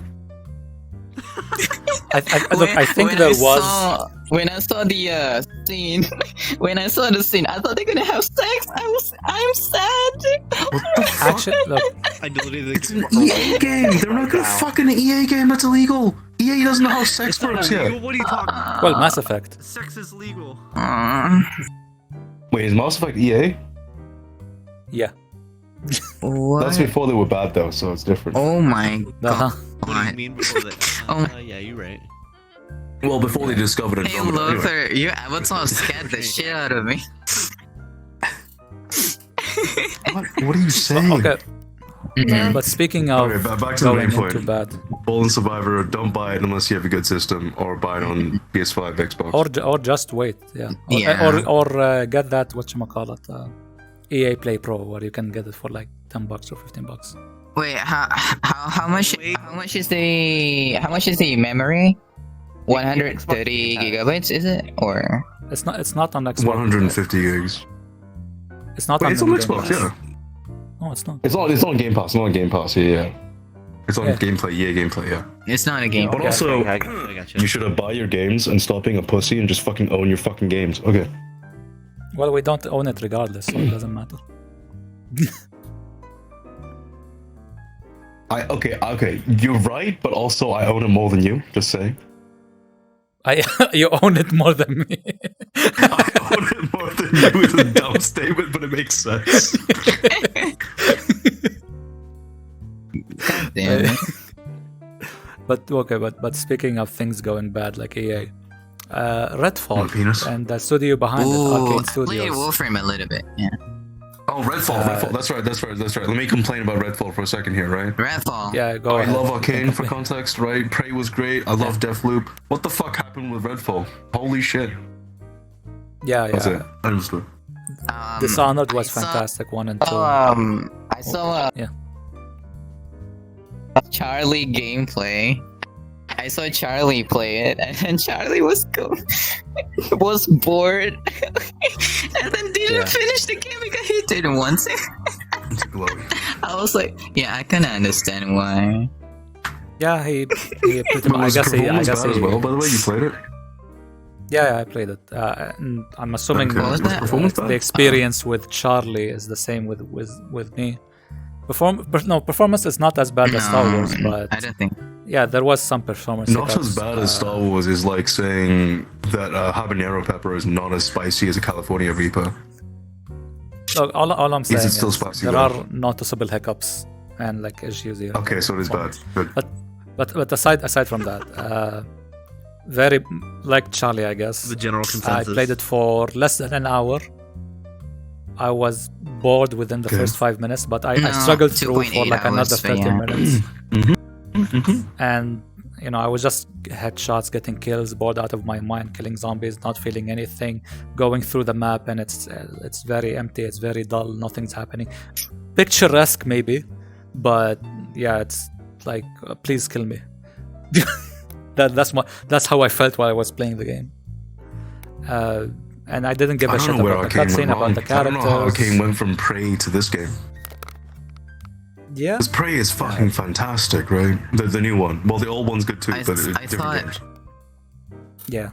Look, I think When there I was. when I saw the scene, when I saw the scene, I thought they're gonna have sex. I'm sad. Actually, look, I deleted It's an EA game. They're not gonna fuck an EA game. That's illegal. EA doesn't know how sex works yet. What are you talking about? well, Mass Effect. Sex is legal. Wait, is Mass Effect EA? Yeah. What? That's before they were bad though, so it's different. Oh my Uh-huh. god. What do you mean before that? Oh. Yeah, you're right. Well, before they discovered it. Hey Lothar, your avatar scared the shit out of me. What are you saying? Okay. But speaking of Okay, back to the going main point. into bad, Fallen Survivor, don't buy it unless you have a good system, or buy it on PS5, Xbox. or just wait, yeah, Yeah. or get that whatchamacallit, EA Play Pro, where you can get it for like $10 or $15. Wait, how much is the memory? 130 gigabytes is it, or It's not on Xbox. 150 gigs. It's not Wait, on it's on Game Xbox, Pass. yeah. No, it's not. It's on Game Pass. Not on Game Pass, yeah. It's on Yeah. gameplay, gameplay, yeah. it's not a game? But also, I got you should buy your games and stop being a pussy and just fucking own your fucking games. Okay. Well, we don't own it regardless, so it doesn't matter. Okay, you're right, but also I own it more than you. Just saying. You own it more than me. I own it more than you is a dumb statement, but it makes sense. Damn it. But okay, but speaking of things going bad like EA, Redfall My penis. and the studio behind it, Ooh, Arcade I played Studios. Warframe a little bit. Yeah. Oh, Redfall. That's right. Let me complain about Redfall for a second here, right? Redfall. Yeah, go I ahead. love Arcane for context, right? Prey was great. I love Deathloop. What the fuck happened with Redfall? Holy shit. Yeah, That's yeah. it. I understood. Dishonored was I saw- fantastic, 1 and 2. I saw Yeah. Charlie gameplay. I saw Charlie play it, and then Charlie was was bored, and then didn't Yeah. finish the game because he didn't want to. It's glowy. I was like, yeah, I can understand why. Yeah, he pretty much. I Was guess he. performance bad as well, by the way? You played it? Yeah, I played it. And I'm assuming Okay. What was that? Performance the bad? experience with Charlie is the same with me. Performance is not as bad as Star Wars, but I don't think. yeah, there was some performance. Not hiccups. as bad as Star Wars is like saying that habanero pepper is not as spicy as a California Reaper. Look, all I'm saying it still is spicy there though? are noticeable hiccups and like issues here. Okay, so it is bad. Good. But aside from that, very like Charlie, I guess. The general I consensus. played it for less than an hour. I was bored within the Okay. first 5 minutes, but I No, struggled through for 2.8 like another hours, but 30 yeah. minutes. And I was just headshots, getting kills, bored out of my mind, killing zombies, not feeling anything, going through the map, and it's very empty, it's very dull, nothing's happening. Picturesque maybe, but yeah, it's like please kill me. That's how I felt while I was playing the game. And I didn't give I a don't shit know where about the Arcane cutscene, went about wrong. the I don't know how characters. Arcane went from Prey to this game. Yeah, Because Prey is fucking fantastic, right? The new one. Well, the old one's good too, I but it's thought- different games. yeah.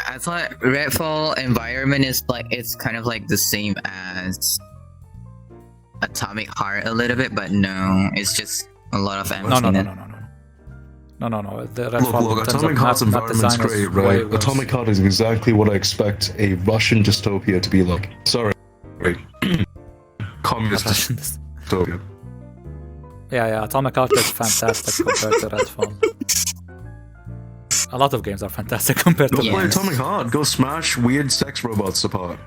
I thought Redfall environment is like it's kind of like the same as Atomic Heart a little bit, but no, it's just a lot of No. emptiness. No. The Redfall Look, in terms Atomic of Heart's map environment's design is great, way right? worse. Atomic Heart is exactly what I expect a Russian dystopia to be like. Sorry. Communist dystopia. Yeah. Atomic Heart is fantastic compared to Redfall. A lot of games are fantastic compared to Don't play Yes. Atomic Heart. Go smash weird sex robots apart.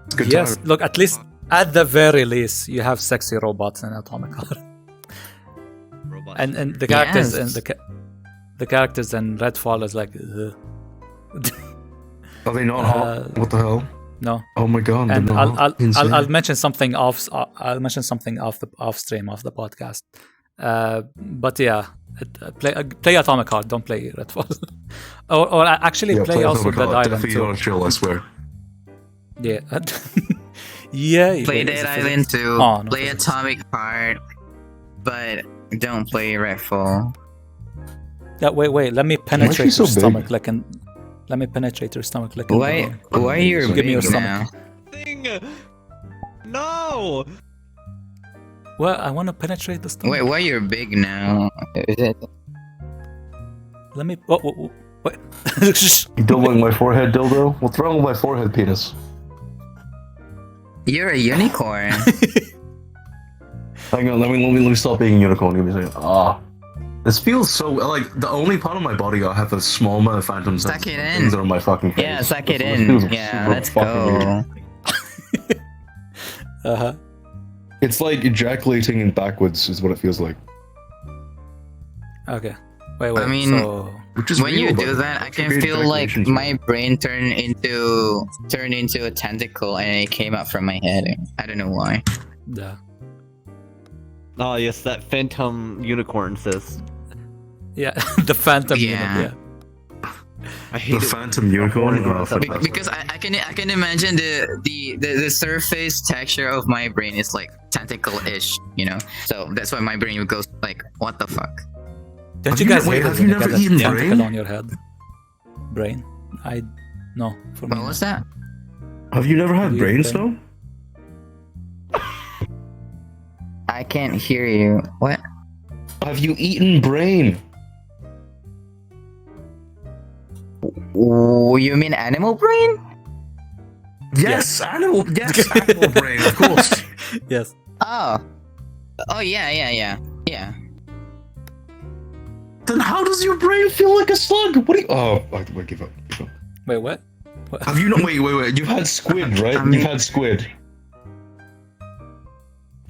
It's a good Yes, time. look, at least at the very least, you have sexy robots in Atomic Heart, Robots. and the characters Yes. in the characters in Redfall is like Are they not hot? What the hell? no. Oh my god. And they're not insane. I'll mention something off. I'll mention something off stream of the podcast. But yeah, play Atomic Heart. Don't play Redfall. or actually Yeah, play also Atomic Dead Heart. Island Definitely too. not chill, I swear. Yeah, Yeah. Play wait, is Dead it Island physics? 2. Oh, no, play physics. Atomic Heart, but don't play Redfall. Yeah, wait. Let me penetrate so your big? stomach. Let me penetrate your stomach. Like in the Why? game. Why are you Give me your big now? stomach. No! Well, I want to penetrate the stomach. Wait, why you're big now? Is it? Let me. What? You don't like my forehead, dildo? What's wrong with my forehead, penis? You're a unicorn. Hang on, let me stop being a unicorn. Give me a second. This feels so like the only part of my body I have a small amount of phantom Suck senses. it in. Things are on my fucking face. Yeah, suck it This in. feels Yeah, super let's fucking weird. go. It's like ejaculating in backwards is what it feels like. Okay. Wait. I mean, so Which is when real, you but do that, I it's can weird feel like ejaculation's my brain turned into a tentacle and it came out from my head. I don't know why. yeah. Oh yes, that phantom unicorn sis. Yeah, the phantom. Yeah. Yeah. I hate The it. phantom unicorn. Oh, Because I can imagine the surface texture of my brain is like tentacle-ish, you know. So that's why my brain goes like, what the fuck? Don't Have you you guys ne- wait, hate it have when you you never get a eaten tentacle brain? on your head? Brain? No. For me. What was that? Have you never had Have you brain eaten snow? I can't hear you. What? Have you eaten brain? Oh, you mean animal brain? Yes, animal brain, of course. Yes. Oh. Oh yeah. Then how does your brain feel like a slug? What do you? Oh, I give up. Wait, what? Have you not? Wait. You've had squid, right? You've had squid.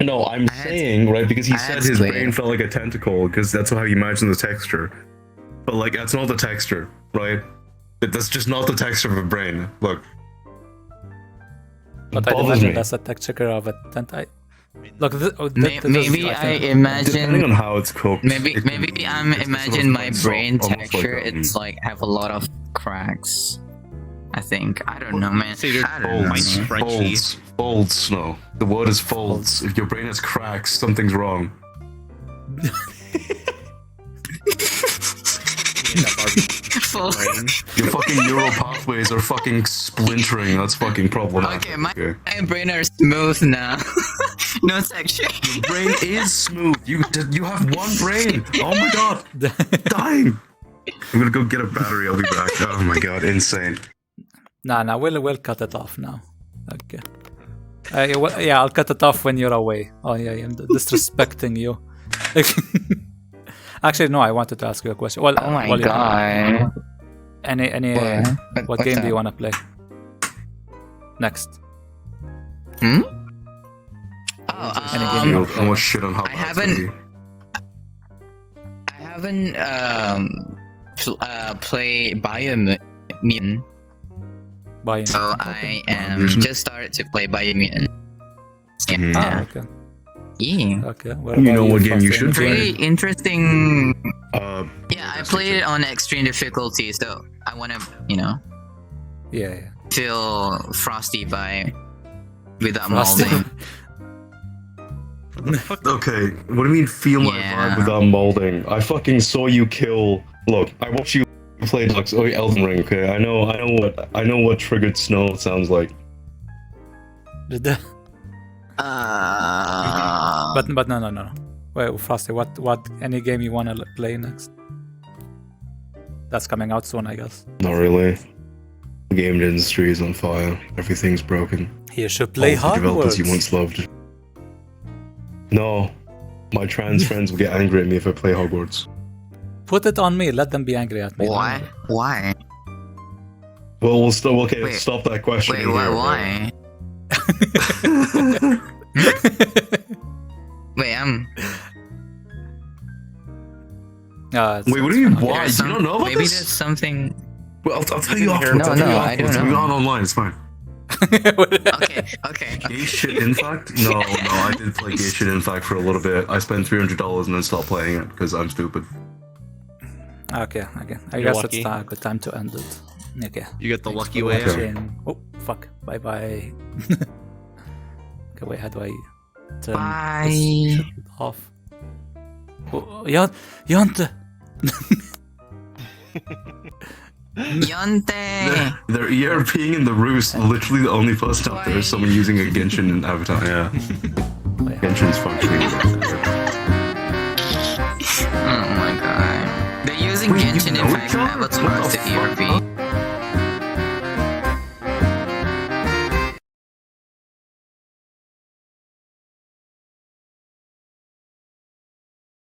No, I'm saying, right, because he I said had his squid. brain felt like a tentacle, because that's how you imagine the texture. But, like, that's not the texture, right? That's just not the texture of a brain. Look. But I bothers imagine me. that's a texture of a tent. Look, Maybe I Depending imagine. on how it's cooked. Maybe it can be- I'm it's sort of imagine my like brain almost like, texture. It's like have a lot of cracks. I think. I don't know, man. Say there's I don't know. Mine's man. Frenchy. Folds, Snow. The word is folds. If your brain has cracks, something's wrong. Full- Your fucking neural pathways are fucking splintering. That's fucking problematic. Okay, my brain are smooth now. No texture. Your brain is smooth. You have one brain. Oh my god. Dying. I'm gonna go get a battery. I'll be back. Oh my god, insane. Nah, we'll cut it off now. Okay. Yeah, I'll cut it off when you're away. Oh yeah, I'm disrespecting you. Actually, no, I wanted to ask you a question. Well, Oh my well, yeah. god. Any what What's game that? do you want to play next? Hmm? Any Oh, game you I want shit on how I bad it's gonna be. haven't played Biomutant. Buying. So I am just started to play Biomutant. Mhm. Ah, okay. Yeah. Okay. What You about know what game you Frosty? should play? Pretty interesting. Yeah, I played it on extreme difficulty, so I want to, Yeah. feel Frosty vibe without Frosty. molding. Okay, what do you mean feel my Yeah. vibe without molding? I fucking saw you kill. Look, I watched you play Elden Ring. Okay, I know what triggered Snow sounds like. Did that? But no. Wait, Frosty, what any game you wanna play next? That's coming out soon, I guess. Not really. The game industry is on fire. Everything's broken. You should play All the developers you Hogwarts. once loved. No, my trans friends will get angry at me if I play Hogwarts. Put it on me. Let them be angry at me. Why? Why? Well, we'll still okay. Wait. Stop that question. Wait, why? Wait, Wait, what do you mean? Why? there's You don't know about maybe this? there's something. Well, I'll tell you after. No, I don't know. We're on online. It's fine. Okay. Gay shit, in fact? No, I did play gay shit, in fact, for a little bit. I spent $300 and then stopped playing it because I'm stupid. Okay. I You're guess lucky. it's a good time to end it. Okay. You get the Thanks lucky for way out. watching. Oh, fuck. Bye-bye. Okay, wait, how do I turn Bye. this shit off? Oh, Yonte! Yonte! They're ERPing in the roost. Literally the only post up there is someone using a Genshin avatar. Yeah. Wait, Genshin's functioning.